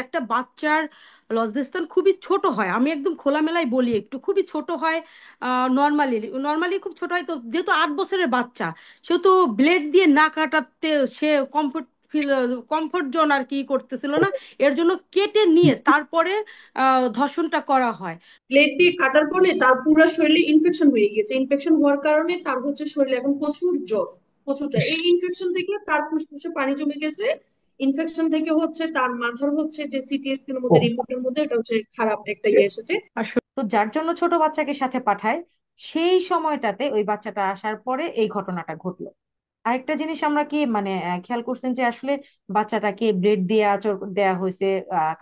একটা বাচ্চার লজ্জাস্থান খুবই ছোট হয়, আমি একদম খোলামেলায় বলি, একটু খুবই ছোট হয়। নর্মালি নর্মালি খুব ছোট হয়, তো যেহেতু 8 বছরের বাচ্চা, সেহেতু ব্লেড দিয়ে না কাটাতে সে কমফোর্ট ফিল, কমফোর্ট জোন আর কি করতেছিল না, এর জন্য কেটে নিয়ে তারপরে ধর্ষণটা করা হয়। প্লেট দিয়ে কাটার পরে তার পুরো শরীরে ইনফেকশন হয়ে গেছে। ইনফেকশন হওয়ার কারণে তার হচ্ছে শরীরে এখন প্রচুর জ্বর, প্রচুর জ্বর। এই ইনফেকশন থেকে তার ফুসফুসে পানি জমে গেছে। ইনফেকশন থেকে হচ্ছে তার মাথার হচ্ছে যে সিটি স্ক্যানের মধ্যে, রিপোর্টের মধ্যে এটা হচ্ছে খারাপ একটা ইয়ে এসেছে। আসলে তো যার জন্য ছোট বাচ্চাকে সাথে পাঠায়, সেই সময়টাতে ওই বাচ্চাটা আসার পরে এই ঘটনাটা ঘটলো। আরেকটা জিনিস আমরা কি মানে খেয়াল করছেন যে আসলে বাচ্চাটাকে ব্লেড দিয়ে আঁচড় দেয়া হয়েছে,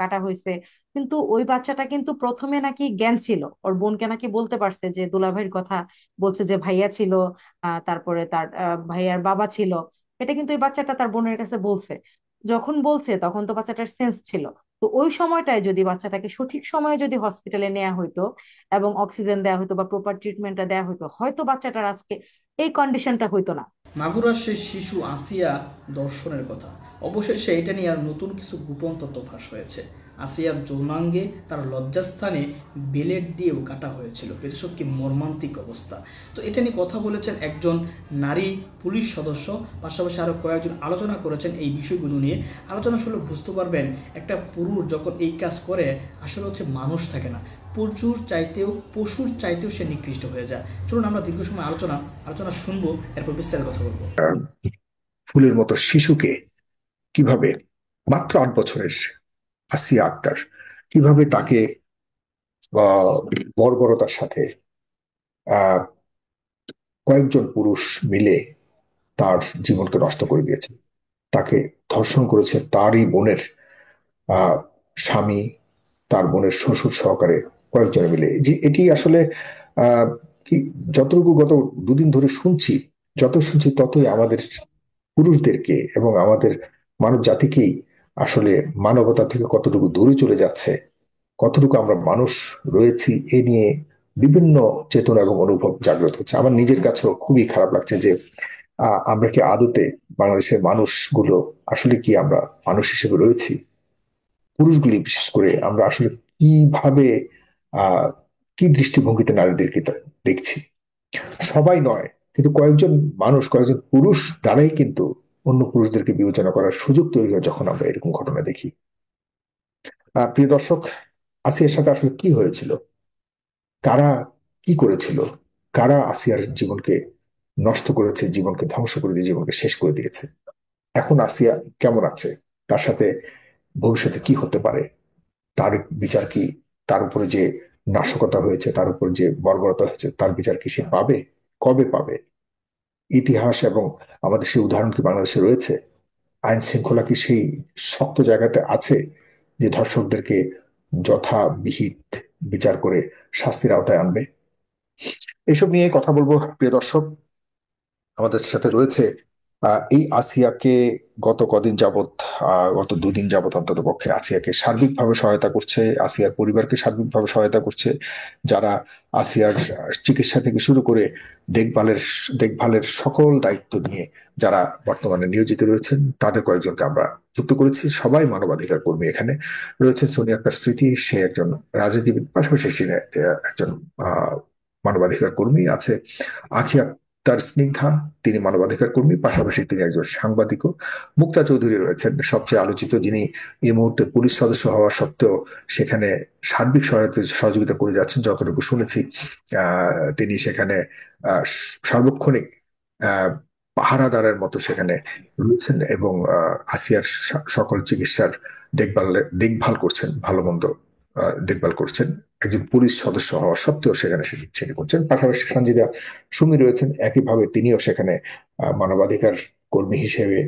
কাটা হয়েছে, কিন্তু ওই বাচ্চাটা কিন্তু প্রথমে নাকি জ্ঞান ছিল, ওর বোনকে নাকি বলতে পারছে যে দুলাভাইয়ের কথা, বলছে যে ভাইয়া ছিল, তারপরে তার ভাইয়ার বাবা ছিল। এটা কিন্তু ওই বাচ্চাটা তার বোনের কাছে বলছে। যখন বলছে তখন তো বাচ্চাটার সেন্স ছিল। তো ওই সময়টায় যদি বাচ্চাটাকে সঠিক সময়ে যদি হসপিটালে নেওয়া হইতো এবং অক্সিজেন দেওয়া হতো বা প্রপার ট্রিটমেন্টটা দেওয়া হতো, হয়তো বাচ্চাটার আজকে এই কন্ডিশনটা হইতো না। মাগুরার সেই শিশু আসিয়া দর্শনের কথা, অবশেষে এটা নিয়ে আর নতুন কিছু গোপন তথ্য ফাঁস হয়েছে। আসিয়ার যৌনাঙ্গে তার লজ্জাস্থানে বেলেট দিয়েও কাটা হয়েছিল। বেদর্শক কি মর্মান্তিক অবস্থা! তো এটা নিয়ে কথা বলেছেন একজন নারী পুলিশ সদস্য, পাশাপাশি আরও কয়েকজন আলোচনা করেছেন এই বিষয়গুলো নিয়ে। আলোচনা শুনলে বুঝতে পারবেন একটা পুরুষ যখন এই কাজ করে আসলে হচ্ছে মানুষ থাকে না, পশুর চাইতেও সে নিকৃষ্ট হয়ে যায়। চলুন আমরা দীর্ঘ সময় আলোচনা আলোচনা শুনবো, এরপর বিস্তারিত কথা বলবো। ফুলের মতো শিশুকে কিভাবে, মাত্র 8 বছরের আসিয়া আক্তার, কিভাবে তাকে বর্বরতার সাথে আহ কয়েকজন পুরুষ মিলে তার জীবনকে নষ্ট করে দিয়েছে। তাকে ধর্ষণ করেছে তারই বোনের আহ স্বামী, তার বোনের শ্বশুর সহকারে কয়েকজন মিলে। যে এটি আসলে আহ কি, যতটুকু গত 2 দিন ধরে শুনছি, যত শুনছি ততই আমাদের পুরুষদেরকে এবং আমাদের মানব জাতিকেই আসলে মানবতা থেকে কতটুকু দূরে চলে যাচ্ছে, কতটুকু আমরা মানুষ রয়েছি এ নিয়ে বিভিন্ন চেতনা এবং অনুভব জাগ্রত হচ্ছে। আমার নিজের কাছেও খুবই খারাপ লাগছে যে আমরা কি আদতে বাংলাদেশের মানুষগুলো আসলে কি আমরা মানুষ হিসেবে রয়েছি? পুরুষগুলি বিশেষ করে আমরা আসলে কিভাবে আহ কি দৃষ্টিভঙ্গিতে নারীদেরকে দেখছি? সবাই নয়, কিন্তু কয়েকজন মানুষ, কয়েকজন পুরুষ দ্বারাই কিন্তু অন্য পুরুষদেরকে বিবেচনা করার সুযোগ তৈরি হয় যখন আমরা এরকম ঘটনা দেখি। প্রিয় দর্শক, আসিয়ার সাথে আসলে কি হয়েছিল? কারা কি করেছিল? কারা আসিয়ার জীবনকে নষ্ট করেছে, জীবনকে ধ্বংস করে দিয়ে জীবনকে শেষ করে দিয়েছে? এখন আসিয়া কেমন আছে? তার সাথে ভবিষ্যতে কি হতে পারে? তার বিচার কি? তার উপরে যে নাশকতা হয়েছে, তার উপর যে বর্বরতা হয়েছে, তার বিচার কি সে পাবে? কবে পাবে? ইতিহাস এবং আমাদের সেই উদাহরণ কি বাংলাদেশে রয়েছে? আইন শৃঙ্খলা কি সেই শক্ত জায়গাতে আছে যে ধর্ষকদেরকে যথাবিহিত বিচার করে শাস্তির আওতায় আনবে? এসব নিয়ে কথা বলবো প্রিয় দর্শক। আমাদের সাথে রয়েছে এই আসিয়াকে গত কদিন যাবত, গত 2 দিন যাবত অন্তত পক্ষে আসিয়াকে সার্বিকভাবে সহায়তা করছে, আসিয়ার পরিবারকে সার্বিকভাবে সহায়তা করছে, যারা আসিয়ার চিকিৎসা থেকে শুরু করে দেখভালের দেখভালের সকল দায়িত্ব নিয়ে যারা বর্তমানে নিয়োজিত রয়েছেন, তাদের কয়েকজনকে আমরা যুক্ত করেছি। সবাই মানবাধিকার কর্মী। এখানে রয়েছে সোনিয়া আক্তার স্মৃতি, সে একজন রাজনীতিবিদ, পাশাপাশি সে একজন আহ মানবাধিকার কর্মী। আছে আখিয়া তার স্নিগ্ধা, তিনি মানবাধিকার কর্মী, পাশাপাশি তিনি একজন সাংবাদিকও। মুক্তা চৌধুরী রয়েছেন সবচেয়ে আলোচিত, যিনি এই মুহূর্তে পুলিশ সদস্য হওয়া সত্ত্বেও সেখানে সার্বিক সহায়তা সহযোগিতা করে যাচ্ছেন যতটুকু শুনেছি। তিনি সেখানে সার্বক্ষণিক আহ পাহারাদারের মতো সেখানে রয়েছেন এবং আসিয়ার সকল চিকিৎসার দেখভাল দেখভাল করছেন, ভালো মন্দ দেখভাল করছেন। একজন পুলিশ সদস্য হওয়া সত্ত্বেও সেখানে সেটি করছেন। পাশাপাশি সঞ্জিদা সুমি রয়েছেন, একইভাবে তিনিও সেখানে মানবাধিকার কর্মী হিসেবে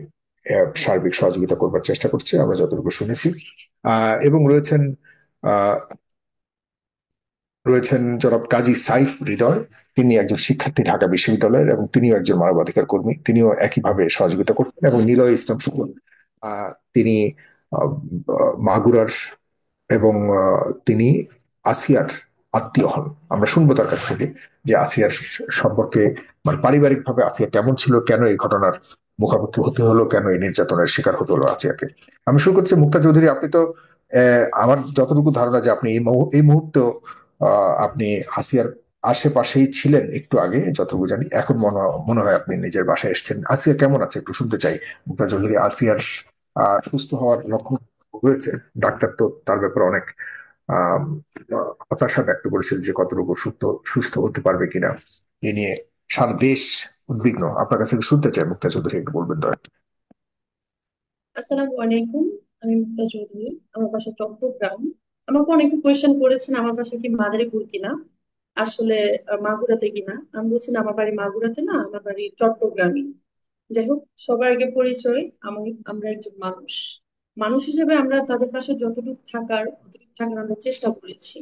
সার্বিক সহযোগিতা করবার চেষ্টা করছে আমরা যতটুকু শুনেছি। এবং রয়েছেন আহ রয়েছেন জনাব কাজী সাইফ হৃদয়, তিনি একজন শিক্ষার্থী ঢাকা বিশ্ববিদ্যালয়ের এবং তিনিও একজন মানবাধিকার কর্মী, তিনিও একইভাবে সহযোগিতা করছেন। এবং নিলয় ইসলাম শুকুর, তিনি আহ, মাগুরার এবং তিনি আসিয়ার আত্মীয় হন। আমরা শুনবো তার কাছ থেকে যে আসিয়ার সম্পর্কে, মানে পারিবারিক ভাবে আসিয়া কেমন ছিল, কেন এই ঘটনার মুখোমুখি হতে হলো, কেন এই নির্যাতনের শিকার হতে হলো আসিয়াকে। আমি শুরু করছি মুক্তা চৌধুরী, আপনি তো আমার যতটুকু ধারণা যে আপনি এই মুহূর্তে আপনি আসিয়ার আশেপাশেই ছিলেন একটু আগে, যতটুকু জানি। এখন মনে হয় আপনি নিজের বাসায় এসেছেন। আসিয়া কেমন আছে একটু শুনতে চাই। মুক্তা চৌধুরী, আসিয়ার সুস্থ হওয়ার লক্ষণ রয়েছে। ডাক্তার তো তার ব্যাপারে অনেক আহ হতাশা ব্যক্ত করেছেন যে কতটুকু সুস্থ সুস্থ হতে পারবে কিনা। এ নিয়ে সারা দেশ উদ্বিগ্ন। আপনার কাছে একটু শুনতে চাই, মুক্তা চৌধুরী, একটু বলবেন দয়া করে। আসসালামু আলাইকুম। আমি মুক্তা চৌধুরী, আমার বাসা চট্টগ্রাম। আমাকে অনেকে কোয়েশ্চেন করেছেন আমার বাসা কি মাদারীপুর কিনা, আসলে মাগুরাতে কিনা। আমি বলছি না, আমার বাড়ি মাগুরাতে না, আমার বাড়ি চট্টগ্রামে। যাই হোক, সবার আগে পরিচয়। আমরা একজন মানুষ। মানুষ হিসেবে আমরা তাদের পাশে যতটুকু থাকার ততটুকু থাকার আমরা চেষ্টা করেছি।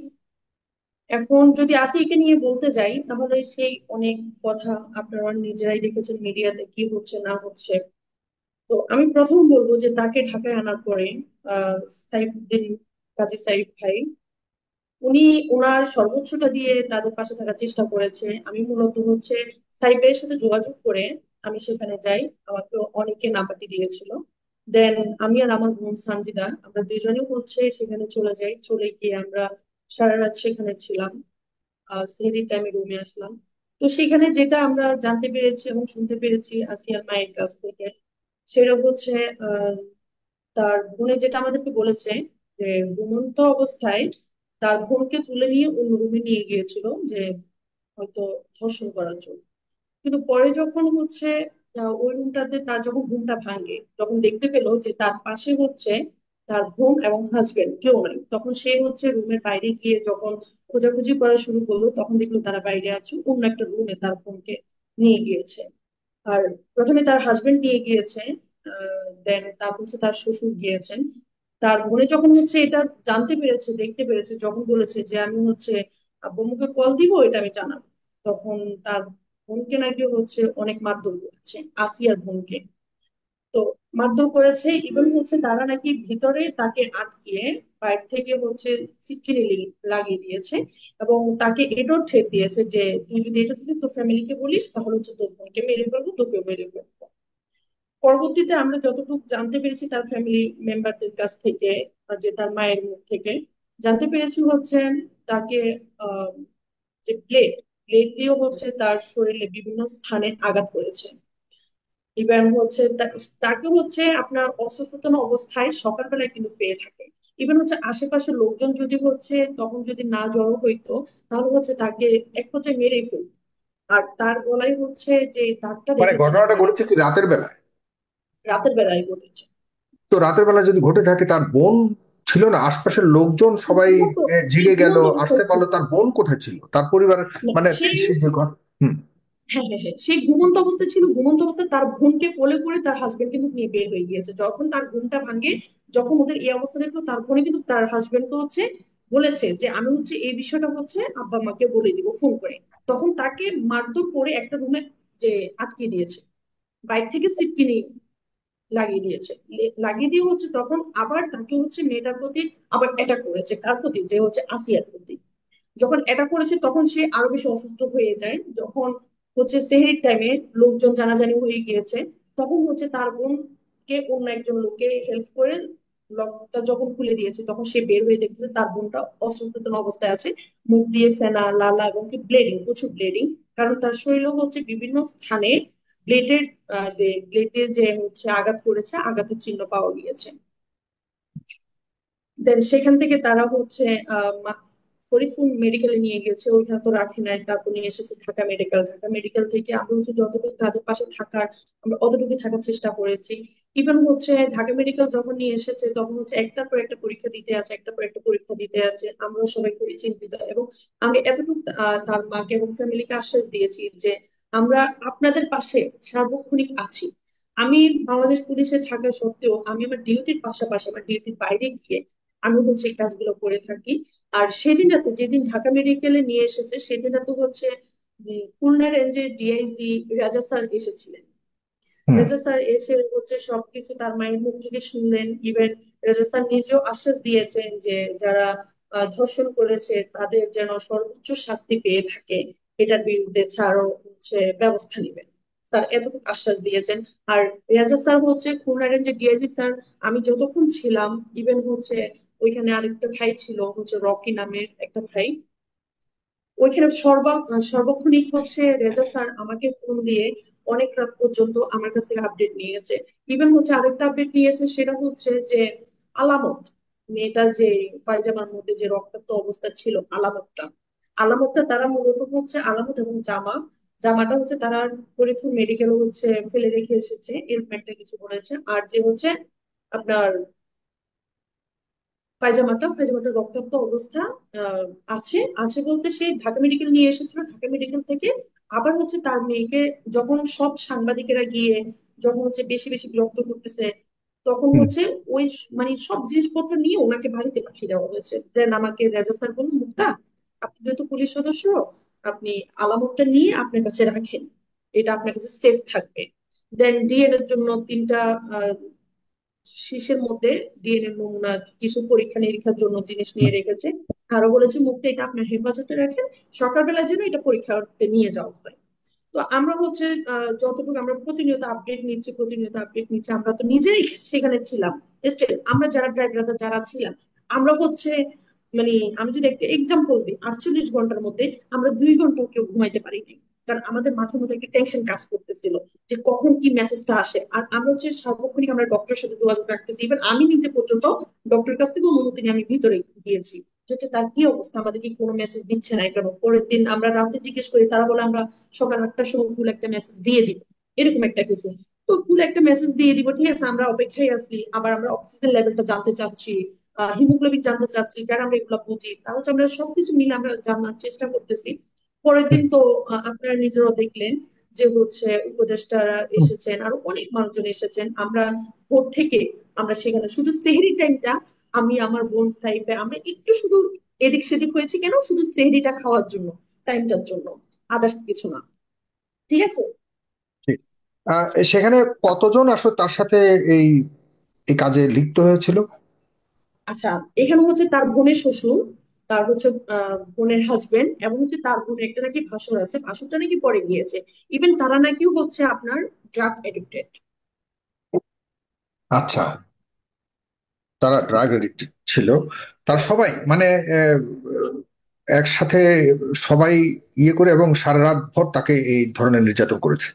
এখন যদি আসিকে নিয়ে বলতে যাই, তাহলে সেই অনেক কথা আপনারা নিজেরাই দেখেছেন মিডিয়াতে কি হচ্ছে না হচ্ছে। তো আমি প্রথম বলবো যে তাকে ঢাকায় আনার পরে আহ সাইফুদ্দিন, কাজী সাইফ ভাই, উনি ওনার সর্বোচ্চটা দিয়ে তাদের পাশে থাকার চেষ্টা করেছে। আমি মূলত হচ্ছে সাইফের সাথে যোগাযোগ করে আমি সেখানে যাই। আমাকে অনেকে নাম্বারটি দিয়েছিল। দেন আমি আর আমার বোন সানজিদা, আমরা দুজনে হচ্ছে সেখানে চলে যাই। চলে গিয়ে আমরা সারা রাত সেখানে ছিলাম। সেহরির টাইমে রুমে আসলাম। তো সেখানে যেটা আমরা জানতে পেরেছি এবং শুনতে পেরেছি আসিয়ার মায়ের কাছ থেকে, সেটা হচ্ছে আহ তার বোনে যেটা আমাদেরকে বলেছে যে ঘুমন্ত অবস্থায় তার বোনকে তুলে নিয়ে অন্য রুমে নিয়ে গিয়েছিল, যে হয়তো ধর্ষণ করার জন্য। কিন্তু পরে যখন হচ্ছে ওই রুমটাতে তার যখন ঘুমটা ভাঙে, যখন দেখতে পেলো যে তার পাশে হচ্ছে তার বোন এবং হাজবেন্ড কেউ নাই, তখন সে হচ্ছে রুমের বাইরে গিয়ে যখন খোঁজাখুঁজি করা শুরু করলো, তখন দেখলো তারা বাইরে আছে, অন্য একটা রুমে তার বোনকে নিয়ে গিয়েছে। আর প্রথমে তার হাজবেন্ড নিয়ে গিয়েছে, দেন তারপর হচ্ছে তার শ্বশুর গিয়েছেন। তার বোনে যখন হচ্ছে এটা জানতে পেরেছে, দেখতে পেরেছে, যখন বলেছে যে আমি হচ্ছে আব্বুকে কল দিব, এটা আমি জানাবো, তখন তার বোনকে নাকি হচ্ছে অনেক মারধর করেছে, আসিয়ার বোনকে। তো মারধর করেছে, ইভেন হচ্ছে তারা নাকি ভিতরে তাকে আটকিয়ে বাইরে থেকে হচ্ছে সিটকিনি লাগিয়ে দিয়েছে, এবং তাকে এটাও থ্রেট দিয়েছে যে তুই যদি এটা যদি তোর ফ্যামিলিকে বলিস, তাহলে হচ্ছে তোর বোনকে মেরে ফেলবো, তোকেও মেরে ফেলবো। পরবর্তীতে আমরা যতটুকু জানতে পেরেছি তার ফ্যামিলি মেম্বারদের কাছ থেকে, যে তার মায়ের মুখ থেকে জানতে পেরেছি হচ্ছে তাকে আহ যে ব্লেড ব্লেড দিয়েও হচ্ছে তার শরীরে বিভিন্ন স্থানে আঘাত করেছে। ইভেন হচ্ছে তাকে হচ্ছে আপনার অসচেতন অবস্থায় সকালবেলায় কিন্তু পেয়ে থাকে। ইভেন হচ্ছে আশেপাশের লোকজন যদি হচ্ছে তখন যদি না জড়ো হইতো, তাহলে হচ্ছে তাকে এক পর্যায়ে মেরেই ফেলতো। আর তার গলায় হচ্ছে যে দাগটা মানে দেখেছেন ঘটনাটা আপনারা, ঘটেছে কি রাতের বেলায়? রাতের বেলায় ঘটেছে। তো রাতের বেলা যদি ঘটে থাকে, তার বোন ছিল না? আশপাশের লোকজন সবাই ঘুমন্ত, সে জেগে গেল, ঘুমন্ত অবস্থায় আসতে ছিল। পারলো, তার বোন কোথায় ছিল? তার পরিবার না, মানে সেই, সেই যে হুম। হ্যাঁ হ্যাঁ হ্যাঁ, সে ঘুমন্ত অবস্থায় ছিল। ঘুমন্ত অবস্থায় তার বোনকে কোলে করে তার হাজবেন্ড কিন্তু নিয়ে বের হয়ে গিয়েছে। যখন তার ঘুমটা ভাঙে, যখন ওদের এই অবস্থা দেখলো, তার বোনে কিন্তু তার হাজবেন্ডকে হচ্ছে বলেছে যে আমি হচ্ছে এই বিষয়টা হচ্ছে আব্বা মাকে বলে দিব ফোন করে। তখন তাকে মারধর করে একটা রুমে যে আটকে দিয়েছে, বাইরে থেকে সিটকিনি লাগিয়ে দিয়েছে। লাগিয়ে দিয়ে হচ্ছে তখন আবার তাকে হচ্ছে মেয়েটার প্রতি আবার অ্যাটাক করেছে। কার প্রতি? যে হচ্ছে আসিয়ার প্রতি। যখন এটা করেছে তখন সে আরো বেশি অসুস্থ হয়ে যায়। যখন হচ্ছে সেহরির টাইমে লোকজন জানাজানি হয়ে গিয়েছে, তখন হচ্ছে তার বোনকে অন্য একজন লোকে হেল্প করে লকটা যখন খুলে দিয়েছে, তখন সে বের হয়ে দেখতেছে তার বোনটা অসচেতন অবস্থায় আছে। মুখ দিয়ে ফেনা, লালা এবং কি ব্লিডিং, প্রচুর ব্লিডিং। কারণ তার শরীরে হচ্ছে বিভিন্ন স্থানে ব্লেডের ব্লেডে যে হচ্ছে আঘাত করেছে, আঘাতের চিহ্ন পাওয়া গিয়েছে। দেন সেখান থেকে তারা হচ্ছে ফরিদপুর মেডিকেলে নিয়ে গেছে, ওইখানে তো রাখে নাই। তারপর নিয়ে এসেছে ঢাকা মেডিকেল। ঢাকা মেডিকেল থেকে আমরা হচ্ছে যতটুকু তাদের পাশে থাকার, আমরা অতটুকু থাকার চেষ্টা করেছি। ইভেন হচ্ছে ঢাকা মেডিকেল যখন নিয়ে এসেছে, তখন হচ্ছে একটার পর একটা পরীক্ষা দিতে আছে, একটার পর একটা পরীক্ষা দিতে আছে। আমরাও সবাই খুবই চিন্তিত, এবং আমি এতটুকু তার মাকে এবং ফ্যামিলিকে আশ্বাস দিয়েছি যে আমরা আপনাদের পাশে সার্বক্ষণিক আছি। আমি বাংলাদেশ পুলিশে থাকা সত্ত্বেও আমি আমার ডিউটির পাশাপাশি আমার ডিউটির বাইরে গিয়ে আমি হচ্ছে এই কাজগুলো করে থাকি। আর সেদিন রাতে যেদিন ঢাকা মেডিকেলে নিয়ে এসেছে, সেদিন রাতে হচ্ছে খুলনা রেঞ্জের ডিআইজি রাজা স্যার এসেছিলেন। হুম। রেজা স্যার এসে হচ্ছে সবকিছু তার মায়ের মুখ থেকে শুনলেন। ইভেন রেজা স্যার নিজেও আশ্বাস দিয়েছেন যে যারা ধর্ষণ করেছে তাদের যেন সর্বোচ্চ শাস্তি পেয়ে থাকে, এটার বিরুদ্ধে ছাড়ও হচ্ছে ব্যবস্থা নেবেন। স্যার এতটুকু আশ্বাস দিয়েছেন। আর রেজা স্যার হচ্ছে খুলনা রেঞ্জের ডিআইজি স্যার। আমি যতক্ষণ ছিলাম, ইভেন হচ্ছে ওইখানে আরেকটা ভাই ছিল হচ্ছে রকি নামের একটা ভাই। ওইখানে সর্বক্ষণিক হচ্ছে রেজা স্যার আমাকে ফোন দিয়ে অনেক রাত পর্যন্ত আমার কাছ থেকে আপডেট নিয়ে গেছে। ইভেন হচ্ছে আরেকটা আপডেট নিয়েছে, সেটা হচ্ছে যে আলামত, মেয়েটার যে পায়জামার মধ্যে যে রক্তাক্ত অবস্থা ছিল, আলামতটা, আলামতটা তারা মূলত হচ্ছে আলামত এবং জামাটা হচ্ছে তারা ফরিদপুর মেডিকেল হচ্ছে ফেলে রেখে এসেছে, এরকম একটা কিছু বলেছে। আর যে হচ্ছে আপনার পায়জামাটা রক্তাক্ত অবস্থা আহ, আছে আছে বলতে সে ঢাকা মেডিকেল নিয়ে এসেছিল, ঢাকা মেডিকেল থেকে আবার হচ্ছে তার মেয়েকে, যখন সব সাংবাদিকেরা গিয়ে যখন হচ্ছে বেশি বেশি বিরক্ত করতেছে, তখন হুম। হচ্ছে ওই মানে সব জিনিসপত্র নিয়ে ওনাকে বাড়িতে পাঠিয়ে দেওয়া হয়েছে। দেন আমাকে রেজা স্যার বলল, মুক্তা, আপনি যেহেতু পুলিশ সদস্য, আপনি আলামতটা নিয়ে আপনার কাছে রাখেন, এটা আপনার কাছে সেফ থাকবে। দেন ডিএনএ এর জন্য 3টা শীষের মধ্যে ডিএনএ নমুনা কিছু পরীক্ষা নিরীক্ষার জন্য জিনিস নিয়ে রেখেছে। আরো বলেছে, মুক্তি এটা আপনার হেফাজতে রাখেন, সকালবেলা যেন এটা পরীক্ষাতে নিয়ে যাওয়া হয়। তো আমরা হচ্ছে যতটুকু আমরা প্রতিনিয়ত আপডেট নিচ্ছি, আমরা তো নিজেই সেখানে ছিলাম। Still, আমরা যারা ড্রাইভার যারা ছিলাম, আমরা হচ্ছে মানে আমি যদি একটা এক্সাম্পল দিই, 48 ঘন্টার মধ্যে আমরা 2 ঘন্টাও কেউ ঘুমাইতে পারিনি। কারণ আমাদের মাথার মধ্যে একটা টেনশন কাজ করতেছিল যে কখন কি মেসেজটা আসে। আর আমরা হচ্ছে সার্বক্ষণিক আমরা ডক্টরের সাথে যোগাযোগ রাখতেছি। ইভেন আমি নিজে পর্যন্ত ডক্টরের কাছ থেকে অনুমতি নিয়ে আমি ভিতরে গিয়েছি, যে হচ্ছে তার কি অবস্থা, আমাদের কি কোনো মেসেজ দিচ্ছে না কেন। পরের দিন আমরা রাতে জিজ্ঞেস করি, তারা বলে আমরা সকাল 8টার সময় ভুল একটা মেসেজ দিয়ে দিব, এরকম একটা কিছু। তো ভুল একটা মেসেজ দিয়ে দিব, ঠিক আছে, আমরা অপেক্ষায় আছি। আবার আমরা অক্সিজেন লেভেলটা জানতে চাচ্ছি, হিমোগ্লোবিন জানতে চাচ্ছি, যারা আমরা এগুলো বুঝি তারা হচ্ছে আমরা সবকিছু মিলে আমরা জানার চেষ্টা করতেছি। পরের দিন তো আপনারা নিজেরাও দেখলেন যে হচ্ছে উপদেষ্টারা এসেছেন, আরো অনেক মানুষজন এসেছেন। আমরা ভোর থেকে আমরা সেখানে শুধু সেহরি টাইমটা, আমি আমার বোন সাইফে আমরা একটু শুধু এদিক সেদিক হয়েছি, কেন শুধু সেহরিটা খাওয়ার জন্য, টাইমটার জন্য, আদার্স কিছু না। ঠিক আছে। ঠিক। সেখানে কতজন আসলে তার সাথে এই এই কাজে লিপ্ত হয়েছিল? আচ্ছা, এখানে হচ্ছে তার বোনের শ্বশুর, তার হচ্ছে বোনের হাজবেন্ড, এবং হচ্ছে তার বোনের একটা নাকি ভাসুর আছে, ভাসুরটা নাকি পরে গিয়েছে। ইভেন তারা নাকি হচ্ছে আপনার ড্রাগ এডিক্টেড। আচ্ছা, তারা ড্রাগ এডিক্টেড ছিল। তারা সবাই মানে আহ, একসাথে সবাই ইয়ে করে এবং সারা রাত ভর তাকে এই ধরনের নির্যাতন করেছে।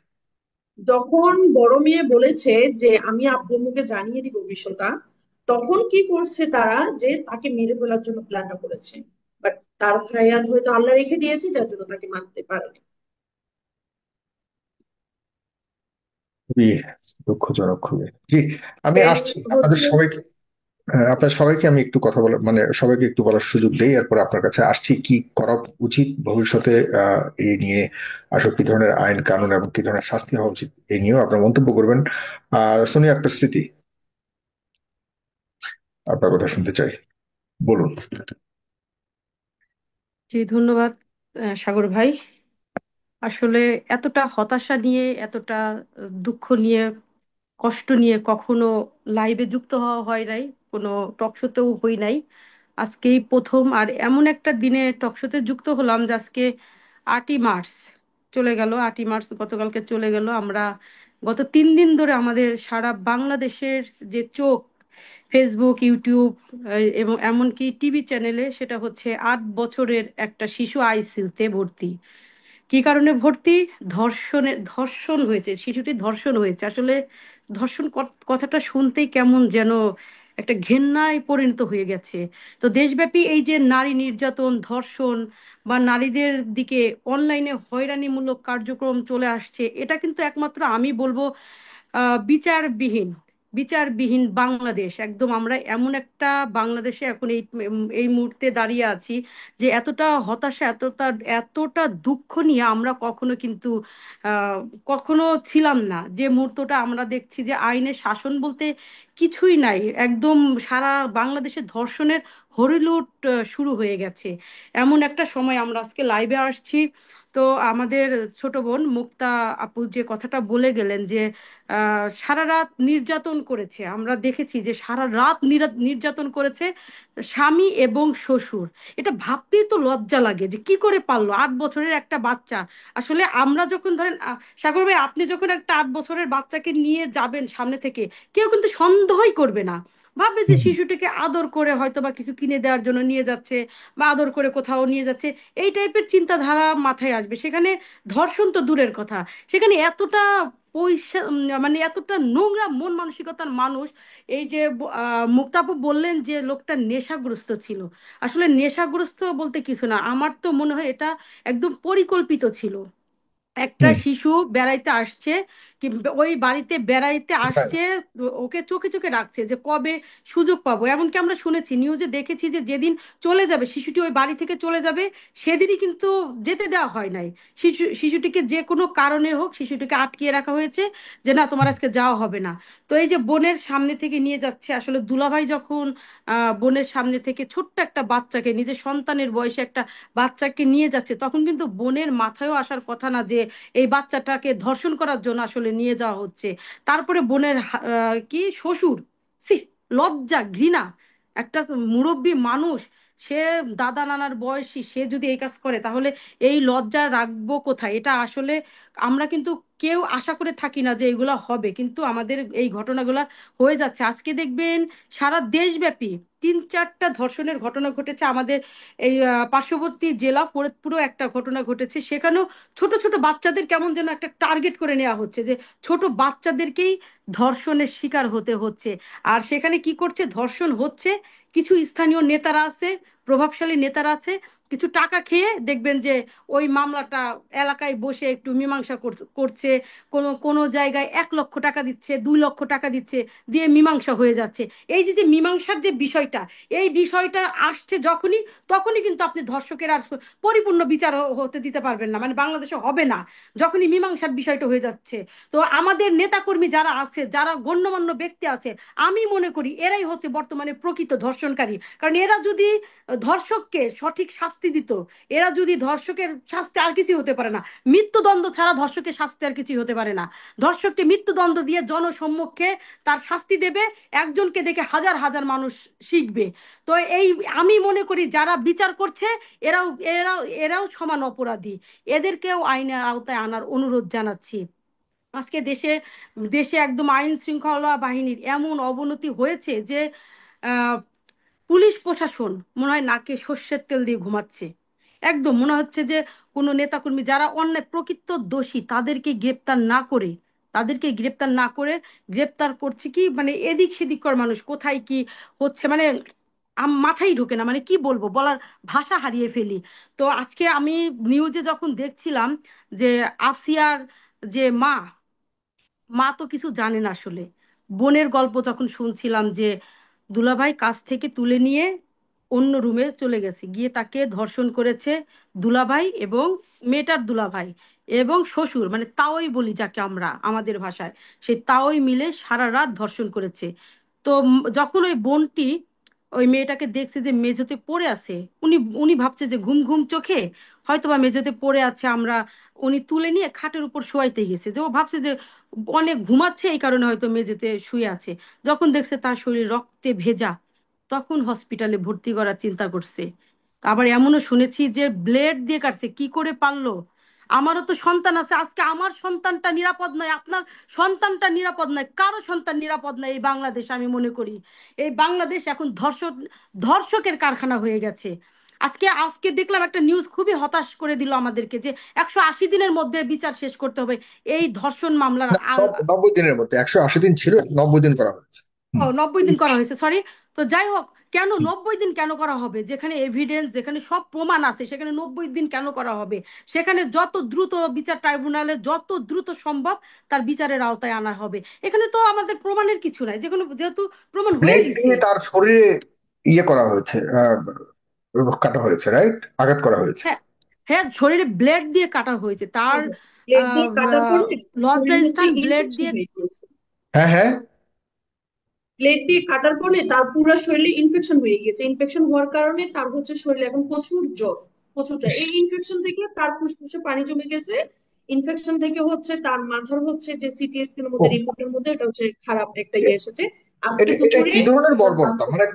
যখন বড় মেয়ে বলেছে যে আমি আব্বু আম্মুকে জানিয়ে দিব বিষয়টা, তখন কি করছে তারা, যে তাকে মেরে ফেলার জন্য প্ল্যানটা করেছে। বাট তার ভাইয়া হয়তো আল্লাহ রেখে দিয়েছে, যার জন্য তাকে মারতে পারেনি। খুবই দুঃখজনক, খুবই। জি, আমি দেন আসছি আপনাদের হচ্ছে সবাইকে। আপনার সবাইকে আমি একটু কথা বলার মানে সবাইকে একটু বলার সুযোগ দেই, এরপর আপনার কাছে আসছি কি করা উচিত ভবিষ্যতে এই নিয়ে। আসলে কি ধরনের আইন কানুন এবং কি ধরনের শাস্তি হওয়া উচিত এই নিয়েও আপনার মন্তব্য করবেন। সোনিয়া, একটা স্মৃতি, আপনার কথা শুনতে চাই, বলুন। জি, ধন্যবাদ সাগর ভাই। আসলে এতটা হতাশা নিয়ে, এতটা দুঃখ নিয়ে, কষ্ট নিয়ে কখনো লাইভে যুক্ত হওয়া হয় নাই, কোনো টকশোতেও হই নাই। আজকেই প্রথম, আর এমন একটা দিনে টকশোতে যুক্ত হলাম যে আজকে 8ই মার্চ চলে গেল। 8ই মার্চ গতকালকে চলে গেল। আমরা গত 3 দিন ধরে আমাদের সারা বাংলাদেশের যে চোখ, ফেসবুক, ইউটিউব এবং এমনকি টিভি চ্যানেলে, সেটা হচ্ছে 8 বছরের একটা শিশু আইসিইউতে ভর্তি। কি কারণে ভর্তি? ধর্ষণ হয়েছে, শিশুটি ধর্ষণ হয়েছে। আসলে ধর্ষণ কথাটা শুনতেই কেমন যেন একটা ঘেন্নায় পরিণত হয়ে গেছে। তো দেশব্যাপী এই যে নারী নির্যাতন, ধর্ষণ বা নারীদের দিকে অনলাইনে হয়রানিমূলক কার্যক্রম চলে আসছে, এটা কিন্তু একমাত্র আমি বলবো বিচারবিহীন। বিচারবিহীন বাংলাদেশ, একদম আমরা এমন একটা বাংলাদেশে এখন এই মুহূর্তে দাঁড়িয়ে আছি যে এতটা হতাশা, এতটা দুঃখ নিয়ে আমরা কখনো কিন্তু আহ, কখনো ছিলাম না। যে মুহূর্তটা আমরা দেখছি যে আইনের শাসন বলতে কিছুই নাই, একদম সারা বাংলাদেশে ধর্ষণের হরিলুট শুরু হয়ে গেছে। এমন একটা সময় আমরা আজকে লাইভে আসছি। তো আমাদের ছোট বোন মুক্তা আপু যে কথাটা বলে গেলেন যে সারা রাত নির্যাতন করেছে, আমরা দেখেছি যে সারা রাত নির্যাতন করেছে স্বামী এবং শ্বশুর। এটা ভাবতেই তো লজ্জা লাগে যে কি করে পারলো 8 বছরের একটা বাচ্চা। আসলে আমরা যখন ধরেন সাগর ভাই, আপনি যখন একটা 8 বছরের বাচ্চাকে নিয়ে যাবেন সামনে থেকে, কেউ কিন্তু সন্দেহই করবে না, ভাববে যে হুম, হুম। শিশুটিকে আদর করে হয়তো বা কিছু কিনে দেওয়ার জন্য নিয়ে যাচ্ছে বা আদর করে কোথাও নিয়ে যাচ্ছে, এই টাইপের চিন্তাধারা মাথায় আসবে। সেখানে ধর্ষণ তো দূরের কথা, সেখানে এতটা পয়সা মানে এতটা নোংরা মন মানসিকতার মানুষ। এই যে মুক্তাপু বললেন যে লোকটা নেশাগ্রস্ত ছিল, আসলে নেশাগ্রস্ত বলতে কিছু না, আমার তো মনে হয় এটা একদম পরিকল্পিত ছিল। একটা হুম। শিশু বেড়াইতে আসছে, ওই বাড়িতে বেড়াইতে হ্যাঁ। আসছে, ওকে চোখে চোখে রাখছে যে কবে সুযোগ পাবো। এমনকি আমরা শুনেছি, নিউজে দেখেছি যে যেদিন চলে যাবে শিশুটি, ওই বাড়ি থেকে চলে যাবে, সেদিনই কিন্তু যেতে দেওয়া হয় নাই। শিশুটিকে যে কোনো কারণে হোক শিশুটিকে আটকিয়ে রাখা হয়েছে যে না, তোমার আজকে যাওয়া হবে না। তো এই যে বোনের সামনে থেকে নিয়ে যাচ্ছে, আসলে দুলাভাই যখন বোনের সামনে থেকে ছোট্ট একটা বাচ্চাকে, নিজের সন্তানের বয়সে একটা বাচ্চাকে নিয়ে যাচ্ছে, তখন কিন্তু বোনের মাথায়ও আসার কথা না যে এই বাচ্চাটাকে ধর্ষণ করার জন্য আসলে নিয়ে যাওয়া হচ্ছে। তারপরে বোনের কি শ্বশুর, সি, লজ্জা ঘৃণা, একটা মুরব্বী মানুষ, সে দাদা নানার বয়সী, সে যদি এই কাজ করে তাহলে এই লজ্জা রাখবো কোথায়? এটা আসলে আমরা কিন্তু কেউ আশা করে থাকি না যে এগুলা হবে, কিন্তু আমাদের এই ঘটনাগুলা হয়ে যাচ্ছে। আজকে দেখবেন সারা দেশব্যাপী 3-4টা ধর্ষণের ঘটনা ঘটেছে। আমাদের এই পার্শ্ববর্তী জেলা ফরিদপুরও একটা ঘটনা ঘটেছে, সেখানেও ছোট ছোট বাচ্চাদের কেমন যেন একটা টার্গেট করে নেওয়া হচ্ছে যে ছোট বাচ্চাদেরকেই ধর্ষণের শিকার হতে হচ্ছে। আর সেখানে কি করছে, ধর্ষণ হচ্ছে, কিছু স্থানীয় নেতারা আছে, প্রভাবশালী নেতারা আছে, কিছু টাকা খেয়ে দেখবেন যে ওই মামলাটা এলাকায় বসে একটু মীমাংসা করছে। কোনো কোনো জায়গায় 1 লক্ষ টাকা দিচ্ছে, 2 লক্ষ টাকা দিচ্ছে, দিয়ে মীমাংসা হয়ে যাচ্ছে। এই যে যে মীমাংসার যে বিষয়টা, এই বিষয়টা আসছে যখনই, তখনই কিন্তু আপনি ধর্ষকের আর পরিপূর্ণ বিচার হতে দিতে পারবেন না, মানে বাংলাদেশে হবে না যখনই মীমাংসার বিষয়টা হয়ে যাচ্ছে। তো আমাদের নেতাকর্মী যারা আছে, যারা গণ্যমান্য ব্যক্তি আছে, আমি মনে করি এরাই হচ্ছে বর্তমানে প্রকৃত ধর্ষণকারী। কারণ এরা যদি ধর্ষককে সঠিক শাস্তি দিত, এরা যদি ধর্ষকের শাস্তি, আর কিছু হতে পারে না, মৃত্যুদণ্ড ছাড়া ধর্ষকের শাস্তি আর কিছু হতে পারে না। ধর্ষককে মৃত্যুদণ্ড দিয়ে জনসম্মুখে তার শাস্তি দেবে, একজনকে দেখে হাজার হাজার মানুষ শিখবে। তো এই, আমি মনে করি যারা বিচার করছে এরাও এরাও এরাও সমান অপরাধী, এদেরকেও আইনের আওতায় আনার অনুরোধ জানাচ্ছি। আজকে দেশে দেশে একদম আইন শৃঙ্খলা বাহিনীর এমন অবনতি হয়েছে যে আহ, পুলিশ প্রশাসন মনে হয় নাকে সর্ষের তেল দিয়ে ঘুমাচ্ছে। একদম মনে হচ্ছে যে কোনো নেতাকর্মী যারা অন্যায় প্রকৃত দোষী তাদেরকে গ্রেপ্তার না করে গ্রেপ্তার করছে কি, মানে এদিক সেদিক কর মানুষ কোথায় কি হচ্ছে, মানে মাথায় ঢোকে না, মানে কি বলবো, বলার ভাষা হারিয়ে ফেলি। তো আজকে আমি নিউজে যখন দেখছিলাম যে আসিয়ার যে মা, মা তো কিছু জানে না আসলে, বোনের গল্প যখন শুনছিলাম যে দুলাভাই কাছ থেকে তুলে নিয়ে অন্য রুমে চলে গেছে, গিয়ে তাকে ধর্ষণ করেছে দুলাভাই এবং মেয়েটার দুলাভাই এবং শ্বশুর, মানে তাওই বলি যাকে আমরা আমাদের ভাষায়, সেই তাওই মিলে সারা রাত ধর্ষণ করেছে। তো যখন ওই বোনটি ওই মেয়েটাকে দেখছে যে মেঝেতে পড়ে আছে, উনি উনি ভাবছে যে ঘুম ঘুম চোখে হয়তোবা মেঝেতে পড়ে আছে, আমরা, উনি তুলে নিয়ে খাটের উপর শোয়াইতে গেছে, যে ও ভাবছে যে অনেক ঘুমাচ্ছে এই কারণে হয়তো মেঝেতে শুয়ে আছে। যখন দেখছে তার শরীর রক্তে ভেজা, তখন হসপিটালে ভর্তি করার চিন্তা করছে। আবার এমনও শুনেছি যে ব্লেড দিয়ে কাটছে, কি করে পারলো? আমারও তো সন্তান আছে, আজকে আমার সন্তানটা নিরাপদ নয়, আপনার সন্তানটা নিরাপদ নয়, কারো সন্তান নিরাপদ নয় এই বাংলাদেশ। আমি মনে করি এই বাংলাদেশ এখন ধর্ষকের কারখানা হয়ে গেছে। আজকে আজকে দেখলাম একটা নিউজ, খুবই হতাশ করে দিল আমাদেরকে, যে 180 দিনের মধ্যে বিচার শেষ করতে হবে এই ধর্ষণ মামলার। না, 90 দিনের মধ্যে 180 দিন ছিল, 90 দিন করা হয়েছে। ও, হুম। 90 দিন করা হয়েছে, সরি। তো যাই হোক, কেন 90 দিন কেন করা হবে? যেখানে এভিডেন্স, যেখানে সব প্রমাণ আছে, সেখানে 90 দিন কেন করা হবে? সেখানে যত দ্রুত বিচার, ট্রাইব্যুনালে যত দ্রুত সম্ভব তার বিচারের আওতায় আনা হবে। এখানে তো আমাদের প্রমাণের কিছু নাই, যেহেতু প্রমাণ হয়ে ব্লেড গেছে। দিয়ে তার শরীরে ইয়ে করা হয়েছে, কাটা হয়েছে, রাইট? আঘাত করা হয়েছে। হ্যাঁ, হ্যাঁ, শরীরে ব্লেড দিয়ে কাটা হয়েছে তার। প্লেট দিয়ে আহ, কাটার আহ, পরে শরীর হচ্ছে লজ্জাস্থান ব্লেড ইনফেকশন দিয়ে। হয়ে গিয়েছে। হ্যাঁ, হ্যাঁ। প্লেট দিয়ে কাটার পরে তার পুরো শরীরে ইনফেকশন হয়ে গিয়েছে। ইনফেকশন হওয়ার কারণে তার হচ্ছে শরীরে এখন প্রচুর জ্বর, প্রচুর জ্বর। এই ইনফেকশন থেকে তার ফুসফুসে পানি জমে গেছে। ইনফেকশন থেকে হচ্ছে তার মাথার হচ্ছে যে সিটি স্ক্যানের ও, মধ্যে, রিপোর্টের মধ্যে এটা হচ্ছে খারাপ একটা ইয়ে এসেছে আজকে এটা এটা দুপুরে। কি ধরনের বর্বরতা, মানে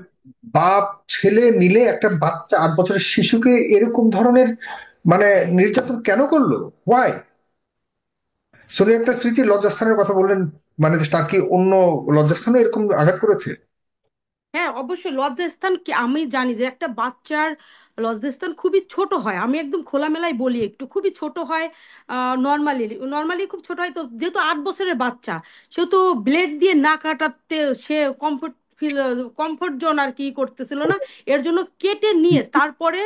বাপ ছেলে মিলে একটা বাচ্চা 8 বছরের শিশুকে এরকম ধরনের মানে নির্যাতন কেন করলো? ওয়াই? সোনি একটা স্মৃতি লজ্জাস্থানের কথা বললেন, মানে তার কি অন্য লজ্জাস্থানে এরকম আঘাত করেছে? হ্যাঁ, অবশ্যই লজ্জাস্থান কি আমি জানি যে একটা বাচ্চার লজ্জাস্থান খুবই ছোট হয়, আমি একদম খোলামেলায় বলি, একটু খুবই ছোট হয়। নর্মালি নর্মালি খুব ছোট হয়, তো যেহেতু 8 বছরের বাচ্চা, সেহেতু ব্লেড দিয়ে না কাটাতে সে কমফোর্ট ফিল, কমফোর্ট জোন আর কি করতেছিল না, এর জন্য কেটে নিয়ে তারপরে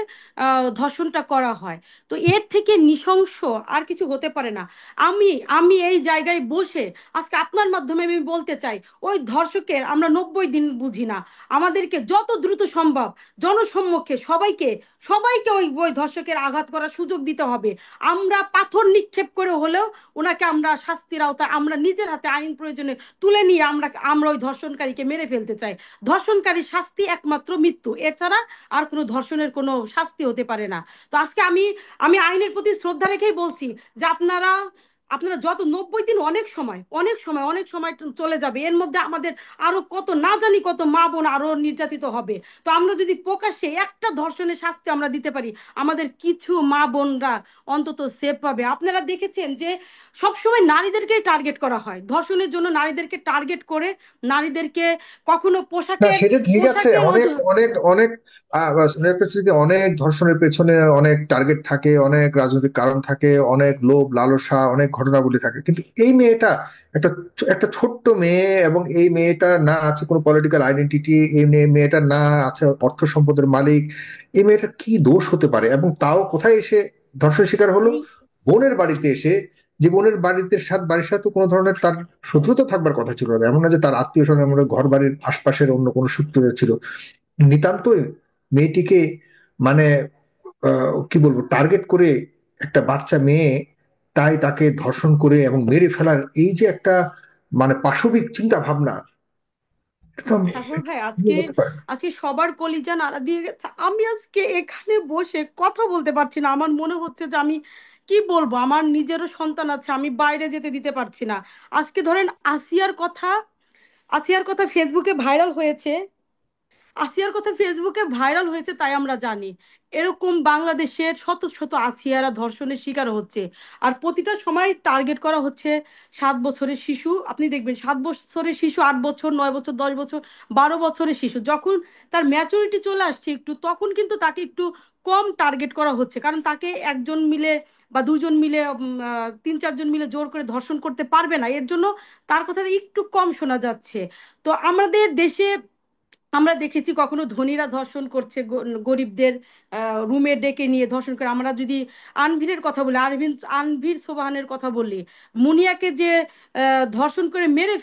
ধর্ষণটা করা হয়। তো এর থেকে নৃশংস আর কিছু হতে পারে না। আমি আমি এই জায়গায় বসে আজকে আপনার মাধ্যমে আমি বলতে চাই, ওই ধর্ষকের আমরা 90 দিন বুঝি না, আমাদেরকে যত দ্রুত সম্ভব জনসম্মুখে সবাইকে সবাইকে ওই ওই ধর্ষকের আঘাত করার সুযোগ দিতে হবে। আমরা পাথর নিক্ষেপ করে হলেও ওনাকে আমরা শাস্তির আওতায় আমরা নিজের হাতে আইন প্রয়োজনে তুলে নিয়ে আমরা আমরা ওই ধর্ষণকারীকে মেরে ফেলতে চাই। ধর্ষণকারী শাস্তি একমাত্র মৃত্যু, এছাড়া আর কোনো ধর্ষণের কোনো শাস্তি হতে পারে না। তো আজকে আমি আমি আইনের প্রতি শ্রদ্ধা রেখেই বলছি যে আপনারা আপনারা যত 90 দিন অনেক সময় অনেক সময় অনেক সময় চলে যাবে, এর মধ্যে আমাদের আরো কত না জানি কত মা বোন আরো নির্যাতিত হবে। তো আমরা যদি প্রকাশ্যে একটা ধর্ষণের শাস্তি আমরা দিতে পারি, আমাদের কিছু মা বোনরা অন্তত সেফ পাবে। আপনারা দেখেছেন যে সবসময় নারীদেরকেই টার্গেট করা হয়, ধর্ষণের জন্য নারীদেরকে টার্গেট করে নারীদেরকে কখনো না, পোশাকের সেটা ঠিক আছে। পোশাকের অনেক অনেক অনেক স্পেসিফিক অনেক ধর্ষণের পেছনে অনেক টার্গেট থাকে, অনেক রাজনৈতিক কারণ থাকে, অনেক লোভ লালসা, অনেক ঘটনাবলী থাকে। কিন্তু এই মেয়েটা একটা একটা ছোট্ট মেয়ে, এবং এই মেয়েটা না আছে কোনো পলিটিক্যাল আইডেন্টিটি, এই মেয়েটার না আছে অর্থ সম্পদের মালিক। এই মেয়েটার কি দোষ হতে পারে? এবং তাও কোথায় এসে ধর্ষণের শিকার হলো? আমি বোনের বাড়িতে এসে। যে বোনের বাড়ির সাথে কোনো ধরনের তার শত্রুতা থাকবার কথা ছিল না, এমন না যে তার আত্মীয় স্বজন, আমরা ঘর বাড়ির আশপাশের অন্য কোনো শত্রুতা ছিল। নিতান্তই মেয়েটিকে মানে কি বলবো, টার্গেট করে একটা বাচ্চা মেয়ে, তাই তাকে ধর্ষণ করে এবং মেরে ফেলার এই যে একটা মানে পাশবিক চিন্তা ভাবনা, এটা তো তারপর ভাই ইয়ে আজকে হতে পারে না। আজকে সবার কলিজা নাড়া দিয়ে গেছে, আমি আজকে এখানে বসে কথা বলতে পারছি না, আমার মনে হচ্ছে যে আমি কি বলবো, আমার নিজেরও সন্তান আছে, আমি বাইরে যেতে দিতে পারছি না। আজকে ধরেন আসিয়ার কথা ফেসবুকে ভাইরাল হয়েছে, আসিয়ার কথা ফেসবুকে ভাইরাল হয়েছে তাই আমরা জানি। এরকম বাংলাদেশের শত শত আসিয়ারা ধর্ষণের শিকার হচ্ছে, আর প্রতিটা সময় টার্গেট করা হচ্ছে 7 বছরের শিশু। আপনি দেখবেন 7 বছরের শিশু, 8 বছর, 9 বছর, 10 বছর, 12 বছরের শিশু যখন তার ম্যাচুরিটি চলে আসছে একটু, তখন কিন্তু তাকে একটু কম টার্গেট করা হচ্ছে, কারণ তাকে একজন মিলে বা দুজন মিলে 3-4 জন মিলে জোর করে ধর্ষণ করতে পারবে না, এর জন্য তার কথা একটু কম শোনা যাচ্ছে। তো আমাদের দেশে আমরা দেখেছি কখনো ধনীরা ধর্ষণ করছে গরিবদের রুমে ডেকে নিয়ে ধর্ষণ করে। আমরা যদি আনভিরের কথা বলি, আনভির সোবহানের কথা বলি, মুনিয়াকে যে ধর্ষণ করে মেরে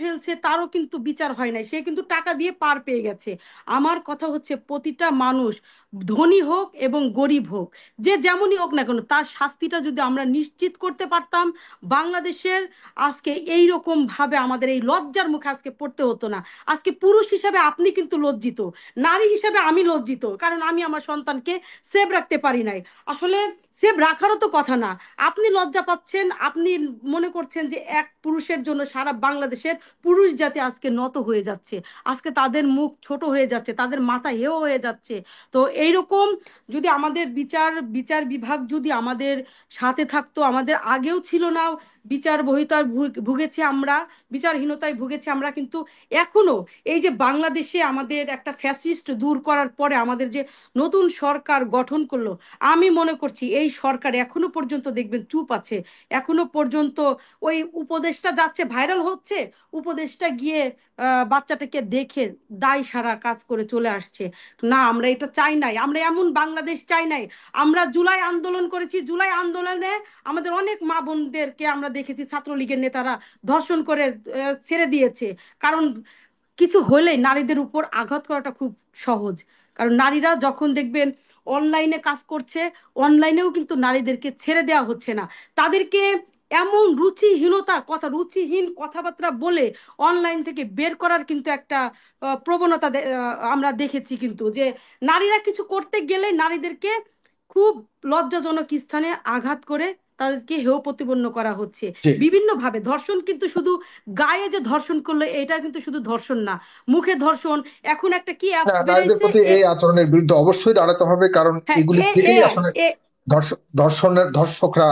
ফেলছে তারও কিন্তু বিচার হয় নাই, সে কিন্তু টাকা দিয়ে পার পেয়ে গেছে। আমার কথা হচ্ছে প্রতিটা মানুষ, ধনী হোক এবং গরিব হোক, যে যেমনই হোক না কেন, তার শাস্তিটা যদি আমরা নিশ্চিত করতে পারতাম, বাংলাদেশের আজকে এই রকম ভাবে আমাদের এই লজ্জার মুখে আজকে পড়তে হতো না। আজকে পুরুষ হিসাবে আপনি কিন্তু লজ্জিত, নারী হিসাবে আমি লজ্জিত, কারণ আমি আমার সন্তানকে সেভ রাখতে পারি নাই। আসলে সেভ রাখারও তো কথা না, আপনি লজ্জা পাচ্ছেন, আপনি মনে করছেন যে এক পুরুষের জন্য সারা বাংলাদেশের পুরুষ জাতি আজকে নত হয়ে যাচ্ছে, আজকে তাদের মুখ ছোট হয়ে যাচ্ছে, তাদের মাথা হেও হয়ে যাচ্ছে। তো এইরকম যদি আমাদের বিচার বিচার বিভাগ যদি আমাদের সাথে থাকতো, আমাদের আগেও ছিল না, বিচার বহিতার ভুগেছি আমরা, বিচারহীনতায় ভুগেছি আমরা, কিন্তু এখনো এই যে বাংলাদেশে আমাদের একটা ফ্যাসিস্ট দূর করার পরে আমাদের যে নতুন সরকার গঠন করলো, আমি মনে করছি এই সরকার এখনো পর্যন্ত দেখবেন চুপ আছে। এখনো পর্যন্ত ওই উপদেশটা যাচ্ছে, ভাইরাল হচ্ছে, উপদেশটা গিয়ে বাচ্চাটাকে দেখে দায় সারা কাজ করে চলে আসছে। না, আমরা এটা চাই নাই, আমরা এমন বাংলাদেশ চাই নাই। আমরা জুলাই আন্দোলন করেছি, জুলাই আন্দোলনে আমাদের অনেক মা বোনদেরকে আমরা দেখেছি ছাত্রলীগের নেতারা ধর্ষণ করে ছেড়ে দিয়েছে, কারণ কিছু হলেই নারীদের উপর আঘাত করাটা খুব সহজ। কারণ নারীরা যখন দেখবেন অনলাইনে কাজ করছে, অনলাইনেও কিন্তু নারীদেরকে ছেড়ে দেওয়া হচ্ছে না, তাদেরকে এমন রুচিহীন কথাবার্তা বলে অনলাইন থেকে বের করার কিন্তু একটা প্রবণতা আমরা দেখেছি, কিন্তু যে নারীরা কিছু করতে গেলে নারীদেরকে খুব লজ্জাজনক স্থানে আঘাত করে তাদেরকে হেয় প্রতিপন্ন করা হচ্ছে জি। বিভিন্ন ভাবে। ধর্ষণ কিন্তু শুধু গায়ে যে ধর্ষণ করলো এটা কিন্তু শুধু ধর্ষণ না, মুখে ধর্ষণ। এখন একটা কি অ্যাপ হ্যাঁ, নারীদের বেরাইছে, প্রতি এই আচরণের বিরুদ্ধে অবশ্যই দাঁড়াতে হবে, কারণ হ্যাঁ, এগুলি এ থেকেই এআই আসলে ধর্ষণের ধর্ষকরা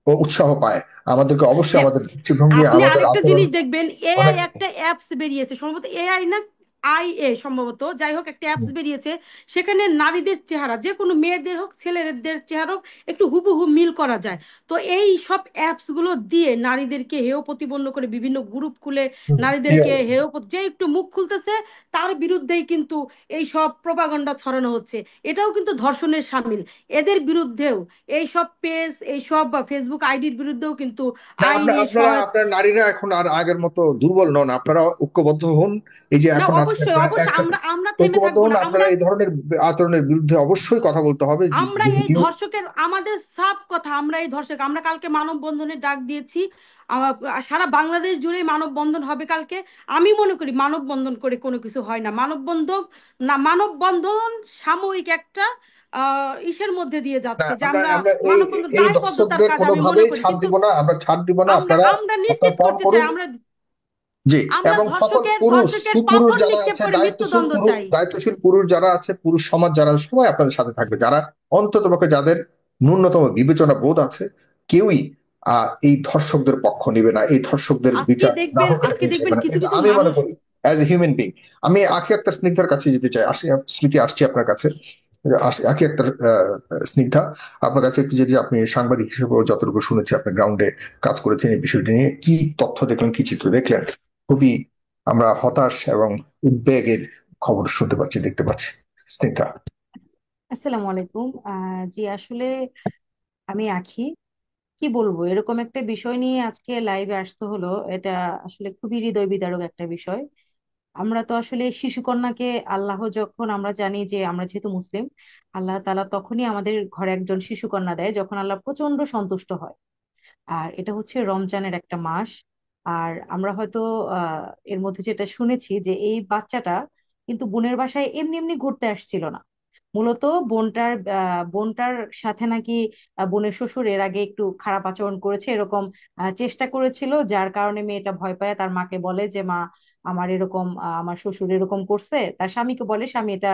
উৎসাহ পায়। আমাদেরকে অবশ্যই হ্যাঁ, আমাদের দৃষ্টিভঙ্গি, আপনি আমাদের আরেকটা আচরণ জিনিস দেখবেন, এআই অনেক। একটা অ্যাপস বেরিয়েছে সম্ভবত, এআই না আইএ সম্ভবত, যাই হোক একটা অ্যাপস বেরিয়েছে, সেখানে নারীদের চেহারা, যে কোনো মেয়েদের হোক ছেলেদের চেহারা হোক, একটু হুবহু মিল করা যায়। তো এই সব অ্যাপস গুলো দিয়ে নারীদেরকে হেয় প্রতিপন্ন করে বিভিন্ন গ্রুপ খুলে নারীদেরকে হেয় যে একটু মুখ খুলতেছে তার বিরুদ্ধেই কিন্তু এই সব প্রপাগান্ডা ছড়ানো হচ্ছে। এটাও কিন্তু ধর্ষণের শামিল। এদের বিরুদ্ধেও এই সব পেজ, এই সব ফেসবুক আইডির বিরুদ্ধেও কিন্তু না, আইনি সহায়তা। আপনার নারীরা এখন আর আগের মতো দুর্বল নন, আপনারা ঐক্যবদ্ধ হন। এই যে না, এখন আজকে অবশ্যই আপনারা অবশ্যই একসাথে আমরা আমরা থেমে ঐক্যবদ্ধ থাকবো হন, না। আপনারা আমরা এই ধরনের আচরণের বিরুদ্ধে অবশ্যই কথা বলতে হবে। আমরা যদি এই কেউ ধর্ষকের, আমাদের সাফ কথা, আমরা এই ধর্ষক, আমরা কালকে মানববন্ধনের ডাক দিয়েছি। আহ, সারা বাংলাদেশ জুড়ে মানববন্ধন হবে কালকে। আমি মনে করি মানববন্ধন করে কোনো কিছু হয় না। মানববন্ধন, না মানববন্ধন সাময়িক একটা ইসের মধ্যে দিয়ে না, যাচ্ছে যে আমরা আমরা আমরা এই মানববন্ধন এই দায়বদ্ধতার দর্শকদের কাজ আমি মনে কোনোভাবেই করি, ছাড় কিন্তু দিব না, আমরা ছাড় দিব না। আমরা আপনারা আমরা আপনারা নিশ্চিত পণ করতে চাই, করুন। আমরা জি। আমরা এবং সকল ধর্ষকের পুরুষ, ধর্ষকের সুপুরুষ পাথর যারা নিক্ষেপ আছে, করে দায়িত্বশীল মৃত্যুদণ্ড পুরুষ, চাই। দায়িত্বশীল পুরুষ যারা আছে, পুরুষ সমাজ যারা, সবাই আপনাদের সাথে থাকবে। যারা অন্ততপক্ষে যাদের ন্যূনতম বিবেচনা বোধ আছে, কেউই এই ধর্ষকদের পক্ষ নেবে না, এই ধর্ষকদের বিচার না হোক এটা আজকে কেউ চাইবে দেখবেন না। কিছু কিন্তু কিছু আমি মনে মানুষ। করি অ্যাজ এ হিউম্যান বিং, আমি আখি আক্তার স্নিগ্ধার কাছে যেতে চাই। স্মৃতি, আসছি আপনার কাছে। আখি আক্তার স্নিগ্ধা, আপনার কাছে একটু, যদি আপনি সাংবাদিক হিসেবে যতটুকু শুনেছি, আপনি গ্রাউন্ডে কাজ করেছেন, এই বিষয়টি নিয়ে কি তথ্য দেখলেন, কি চিত্র দেখলেন? খুবই আমরা হতাশ এবং উদ্বেগের খবর শুনতে পাচ্ছি, দেখতে পাচ্ছি। স্নিগ্ধা। আসসালামু আলাইকুম। জি আসলে আমি আখি, কি বলবো, এরকম একটা বিষয় নিয়ে আজকে লাইভে আসতে হলো, এটা আসলে খুবই হৃদয় বিদারক একটা বিষয়। আমরা তো আসলে শিশুকন্যাকে, আল্লাহ যখন, আমরা জানি যে আমরা যেহেতু মুসলিম, আল্লাহ তাআলা তখনই আমাদের ঘরে একজন শিশুকন্যা দেয় যখন আল্লাহ প্রচন্ড সন্তুষ্ট হয়। আর এটা হচ্ছে রমজানের একটা মাস। আর আমরা হয়তো এর মধ্যে যেটা শুনেছি যে এই বাচ্চাটা কিন্তু বোনের বাসায় এমনি এমনি ঘুরতে আসছিল না। মূলত বোনটার সাথে নাকি বোনের শ্বশুর এর আগে একটু খারাপ আচরণ করেছে, এরকম চেষ্টা করেছিল, যার কারণে মেয়েটা ভয় পায় তার মাকে বলে যে মা, আমার এরকম আমার শ্বশুর এরকম করছে। তার স্বামীকে বলে, স্বামী এটা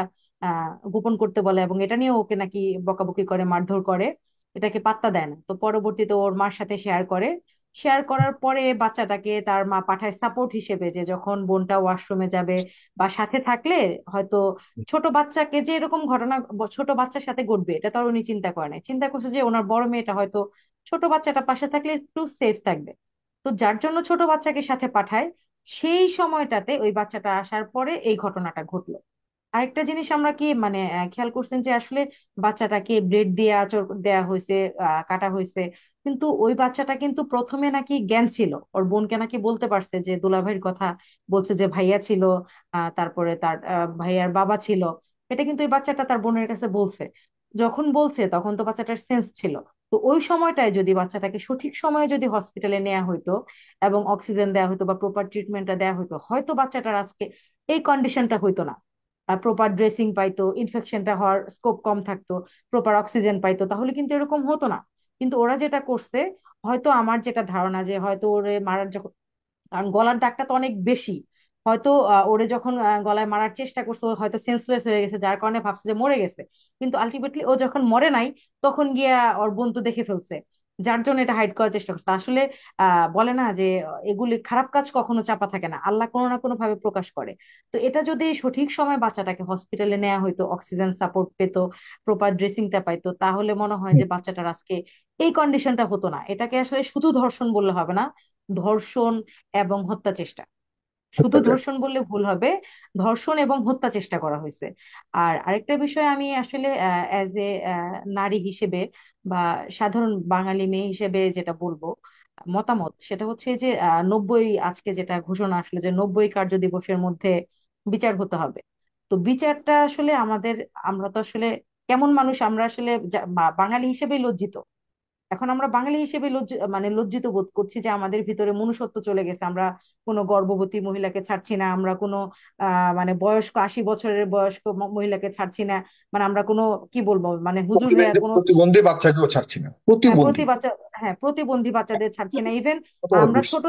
গোপন করতে বলে, এবং এটা নিয়ে ওকে নাকি বকাবকি করে, মারধর করে, এটাকে পাত্তা দেয় না। তো পরবর্তীতে ওর মার সাথে শেয়ার করে। শেয়ার করার পরে বাচ্চাটাকে তার মা পাঠায় সাপোর্ট হিসেবে, যে যখন বোনটা ওয়াশরুমে যাবে বা সাথে থাকলে হয়তো ছোট বাচ্চাকে যে এরকম ঘটনা ছোট বাচ্চার সাথে ঘটবে এটা তো আর উনি চিন্তা করে নাই। চিন্তা করছে যে ওনার বড় মেয়েটা হয়তো ছোট বাচ্চাটা পাশে থাকলে একটু সেফ থাকবে, তো যার জন্য ছোট বাচ্চাকে সাথে পাঠায়। সেই সময়টাতে ওই বাচ্চাটা আসার পরে এই ঘটনাটা ঘটলো। আরেকটা জিনিস আমরা কি মানে খেয়াল করছেন যে আসলে বাচ্চাটাকে ব্লেড দিয়ে আঁচড় দেয়া হয়েছে, কাটা হয়েছে, কিন্তু ওই বাচ্চাটা কিন্তু প্রথমে নাকি জ্ঞান ছিল, ওর বোনকে নাকি বলতে পারছে, যে দুলাভাইয়ের কথা বলছে যে ভাইয়া ছিল, তারপরে তার ভাইয়ার বাবা ছিল। এটা কিন্তু ওই বাচ্চাটা তার বোনের কাছে বলছে। যখন বলছে তখন তো বাচ্চাটার সেন্স ছিল। তো ওই সময়টায় যদি বাচ্চাটাকে সঠিক সময়ে যদি হসপিটালে নেওয়া হইতো এবং অক্সিজেন দেওয়া হতো বা প্রপার ট্রিটমেন্টটা দেওয়া হতো, হয়তো বাচ্চাটার আজকে এই কন্ডিশনটা হইতো না। প্রপার ড্রেসিং পাইতো, ইনফেকশনটা হওয়ার স্কোপ কম থাকতো, প্রপার অক্সিজেন পাইতো, তাহলে কিন্তু এরকম হতো না। কিন্তু ওরা যেটা করছে, হয়তো আমার যেটা ধারণা যে হয়তো ওরে মারার যখন, কারণ গলার দাগটা তো অনেক বেশি, হয়তো ওরে যখন গলায় মারার চেষ্টা করছে ও হয়তো সেন্সলেস হয়ে গেছে, যার কারণে ভাবছে যে মরে গেছে। কিন্তু আলটিমেটলি ও যখন মরে নাই, তখন গিয়া ওর বোন তো দেখে ফেলছে, যার জন্য এটা হাইড করার চেষ্টা করছে। আসলে বলে না যে এগুলি খারাপ কাজ কখনো চাপা থাকে না, আল্লাহ কোনো না কোনো ভাবে প্রকাশ করে। তো এটা যদি সঠিক সময় বাচ্চাটাকে হসপিটালে নেওয়া হইতো, অক্সিজেন সাপোর্ট পেতো, প্রপার ড্রেসিংটা পাইতো, তাহলে মনে হয় যে বাচ্চাটার আজকে এই কন্ডিশনটা হতো না। এটাকে আসলে শুধু ধর্ষণ বললে হবে না, ধর্ষণ এবং হত্যা চেষ্টা, শুধু ধর্ষণ বললে ভুল হবে, ধর্ষণ এবং হত্যা চেষ্টা করা হয়েছে। আর আরেকটা বিষয় আমি আসলে অ্যাজ এ নারী হিসেবে বা সাধারণ বাঙালি মেয়ে হিসেবে যেটা বলবো মতামত, সেটা হচ্ছে যে 90, আজকে যেটা ঘোষণা আসলে যে 90 কার্য দিবসের মধ্যে বিচার হতে হবে। তো বিচারটা আসলে আমাদের, আমরা তো আসলে কেমন মানুষ, আমরা আসলে বাঙালি হিসেবেই লজ্জিত। এখন আমরা বাঙালি হিসেবে লজ্জিত বোধ করছি যে আমাদের ভিতরে মনুষ্যত্ব চলে গেছে। আমরা কোনো গর্ভবতী মহিলাকে ছাড়ছি না, আমরা কোনো মানে বয়স্ক 80 বছরের বয়স্ক মহিলাকে ছাড়ছি না। মানে আমরা কোনো, কি বলবো, মানে হুজুর হইয়া কোনো, প্রতিবন্ধী বাচ্চাকেও ছাড়ছি না, হ্যাঁ প্রতিবন্ধী। প্রতি বাচ্চা, হ্যাঁ প্রতিবন্ধী বাচ্চাদের ছাড়ছি না, ইভেন কত বড় আমরা দুঃসাহস।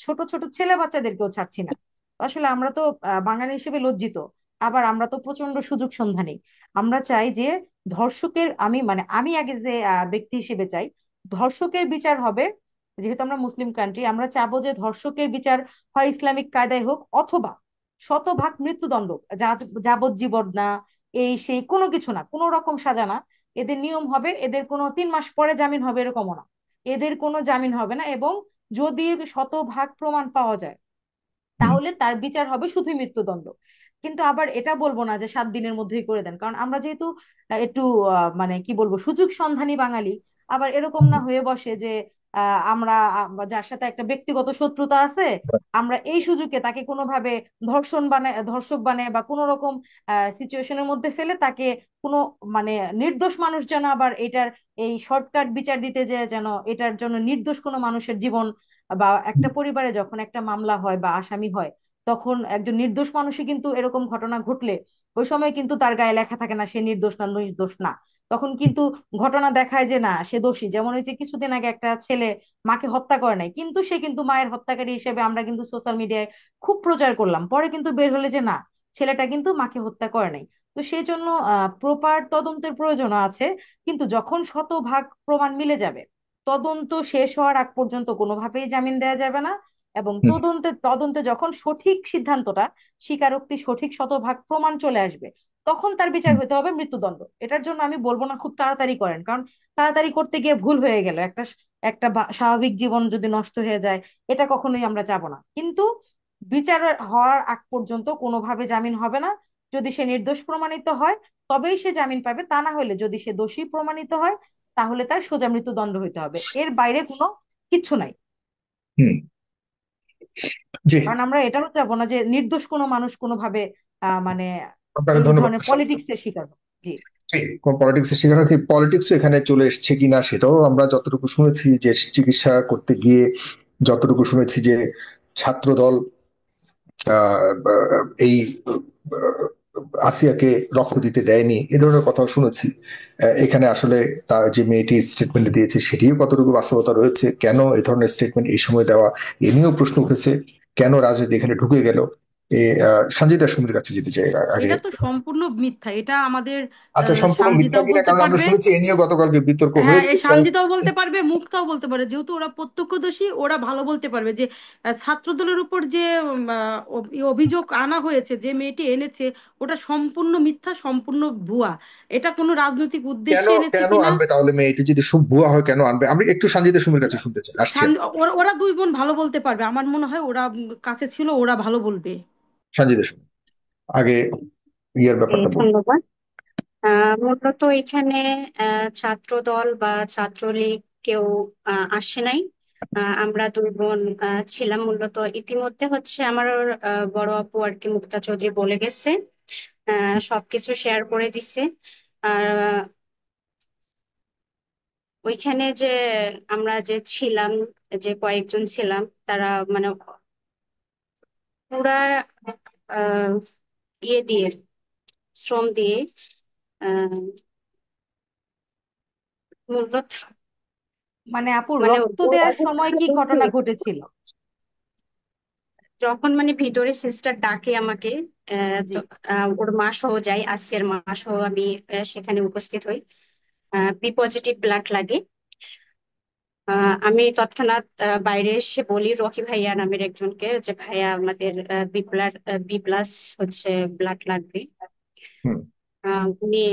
ছোট ছোট ছেলে বাচ্চাদেরকেও ছাড়ছি না। আসলে আমরা তো বাঙালি হিসেবে লজ্জিত। আবার আমরা তো প্রচন্ড সুযোগ সন্ধানী। আমরা চাই যে ধর্ষকের, আমি মানে আমি আগে যে ব্যক্তি হিসেবে চাই, ধর্ষকের বিচার হবে, যেহেতু আমরা মুসলিম কান্ট্রি, আমরা চাবো যে ধর্ষকের বিচার হয় ইসলামিক কায়দায় হোক, অথবা শতভাগ মৃত্যুদণ্ড, যাবজ্জীবন না, এই সেই কোনো কিছু না, কোনো রকম সাজা না। এদের নিয়ম হবে এদের কোনো 3 মাস পরে জামিন হবে এরকমও না, এদের কোনো জামিন হবে না। এবং যদি শতভাগ প্রমাণ পাওয়া যায় হুম, তাহলে তার বিচার হবে শুধুই মৃত্যুদণ্ড। কিন্তু আবার এটা বলবো না যে 7 দিনের মধ্যেই করে দেন, কারণ আমরা যেহেতু একটু মানে কি বলবো, সুযোগ সন্ধানী বাঙালি। আবার এরকম না হয়ে বসে যে আমরা যার সাথে একটা ব্যক্তিগত শত্রুতা আছে, আমরা এই সুযোগে তাকে কোনোভাবে ধর্ষক বানায় বা কোনো রকম সিচুয়েশনের মধ্যে ফেলে তাকে কোনো মানে নির্দোষ মানুষ যেন আবার এটার এই শর্টকাট বিচার দিতে যে যেন এটার জন্য নির্দোষ কোনো মানুষের জীবন, বা একটা পরিবারে যখন একটা মামলা হয় বা আসামি হয়, তখন একজন নির্দোষ মানুষই কিন্তু এরকম ঘটনা ঘটলে ওই সময় কিন্তু তার গায়ে লেখা থাকে না সে নির্দোষ না নির্দোষ না। তখন কিন্তু ঘটনা দেখায় যে না সে দোষী। যেমন ওই যে কিছুদিন আগে একটা ছেলে মাকে হত্যা করে নাই, কিন্তু সে কিন্তু মায়ের হত্যাকারী হিসেবে আমরা কিন্তু সোশ্যাল মিডিয়ায় খুব প্রচার করলাম, পরে কিন্তু বের হলে যে না, ছেলেটা কিন্তু মাকে হত্যা করে নাই। তো সেই জন্য প্রপার তদন্তের প্রয়োজন আছে। কিন্তু যখন শতভাগ প্রমাণ মিলে যাবে, তদন্ত শেষ হওয়ার আগ পর্যন্ত কোনোভাবেই জামিন দেওয়া যাবে না। এবং হুম, তদন্তে তদন্তে যখন সঠিক সিদ্ধান্তটা, স্বীকারোক্তি সঠিক শতভাগ প্রমাণ চলে আসবে, তখন তার বিচার হুম, হতে হবে মৃত্যুদণ্ড। এটার জন্য আমি বলবো না খুব তাড়াতাড়ি করেন, কারণ তাড়াতাড়ি করতে গিয়ে ভুল হয়ে গেল, একটা স্বাভাবিক জীবন যদি নষ্ট হয়ে যায়, এটা কখনোই আমরা চাবো না। কিন্তু বিচার হওয়ার আগ পর্যন্ত কোনোভাবে জামিন হবে না। যদি সে নির্দোষ প্রমাণিত হয় তবেই সে জামিন পাবে, তা না হলে যদি সে দোষী প্রমাণিত হয় তাহলে তার সোজা মৃত্যুদণ্ড হইতে হবে, এর বাইরে কোনো কিচ্ছু নাই। হুম। জি, কারণ আমরা এটাও চাবো না যে নির্দোষ কোনো মানুষ কোনোভাবে মানে আপনাকে এই ধন্যবাদ। ধরনের পলিটিক্স এর শিকার হবে। জি। জি, কোন পলিটিক্সের সেখানে কি পলিটিক্স এখানে চলে এসছে কিনা সেটাও আমরা যতটুকু শুনেছি, যে চিকিৎসা করতে গিয়ে যতটুকু শুনেছি যে ছাত্রদল এই আসিয়াকে রক্ত দিতে দেয়নি, এ ধরনের কথাও শুনেছি। এখানে আসলে তার যে মেয়েটি স্টেটমেন্ট দিয়েছে সেটিও কতটুকু বাস্তবতা রয়েছে, কেন এই ধরনের স্টেটমেন্ট এই সময় দেওয়া, এ নিয়েও প্রশ্ন উঠেছে। কেন রাজনীতি এখানে ঢুকে গেল, সঞ্জিতা সুমির কাছে যেতে চাই আগে। এটা তো সম্পূর্ণ মিথ্যা, এটা আমাদের আচ্ছা, সম্পূর্ণ মিথ্যা সানজিদাও কিনা, বলতে কারণ আমরা পারবে। শুনেছি এ নিয়ে গতকালকে বিতর্ক হ্যাঁ, হয়েছে। এই সানজিদাও বলতে পারবে, মুক্তাও বলতে পারে, যেহেতু ওরা প্রত্যক্ষদর্শী, ওরা ভালো বলতে পারবে যে ছাত্রদলের উপর যে অভিযোগ আনা হয়েছে, যে মেয়েটি এনেছে, ওটা সম্পূর্ণ মিথ্যা, সম্পূর্ণ ভুয়া। এটা কোনো রাজনৈতিক কেন উদ্দেশ্যে এনেছে কেন কিনা। আনবে তাহলে মেয়ে, এটি যদি ভুয়া হয় কেন আনবে? আমি একটু সঞ্জিতা সুমির কাছে শুনতে চাই, আসছি আমি। ওরা ওরা দুই বোন ভালো বলতে পারবে, আমার মনে হয় ওরা কাছে ছিল, ওরা ভালো বলবে। সঞ্জিতা সুমি আগে ইয়ের ব্যাপারটা বলুন। ধন্যবাদ। মূলত এখানে ছাত্র দল বা ছাত্রলীগ কেউ আসে নাই। আমরা দুই বোন ছিলাম মূলত। ইতিমধ্যে হচ্ছে আমার বড় আপু আর কি মুক্তা চৌধুরী বলে গেছে, সবকিছু শেয়ার করে দিছে। আর ওইখানে যে আমরা যে ছিলাম, যে কয়েকজন ছিলাম, তারা মানে পুরা আহ ইয়ে দিয়ে, শ্রম দিয়ে, আহ মূলত মানে আপু, মানে রক্ত ওর দেওয়ার সময় অবস্থাটা কি দেখে, ঘটনা ঘটেছিল? যখন মানে ভিতরে সিস্টার ডাকে আমাকে, জি। তো ওর মা সহ যাই, আসিয়ার মা সহ আমি সেখানে উপস্থিত হই। বি পজিটিভ ব্লাড লাগে। আমি তৎক্ষণাৎ বাইরে এসে বলি রকি ভাইয়া নামের একজনকে যে ভাইয়া আমাদের বি প্লাস হচ্ছে ব্লাড লাগবে। হুম, উনি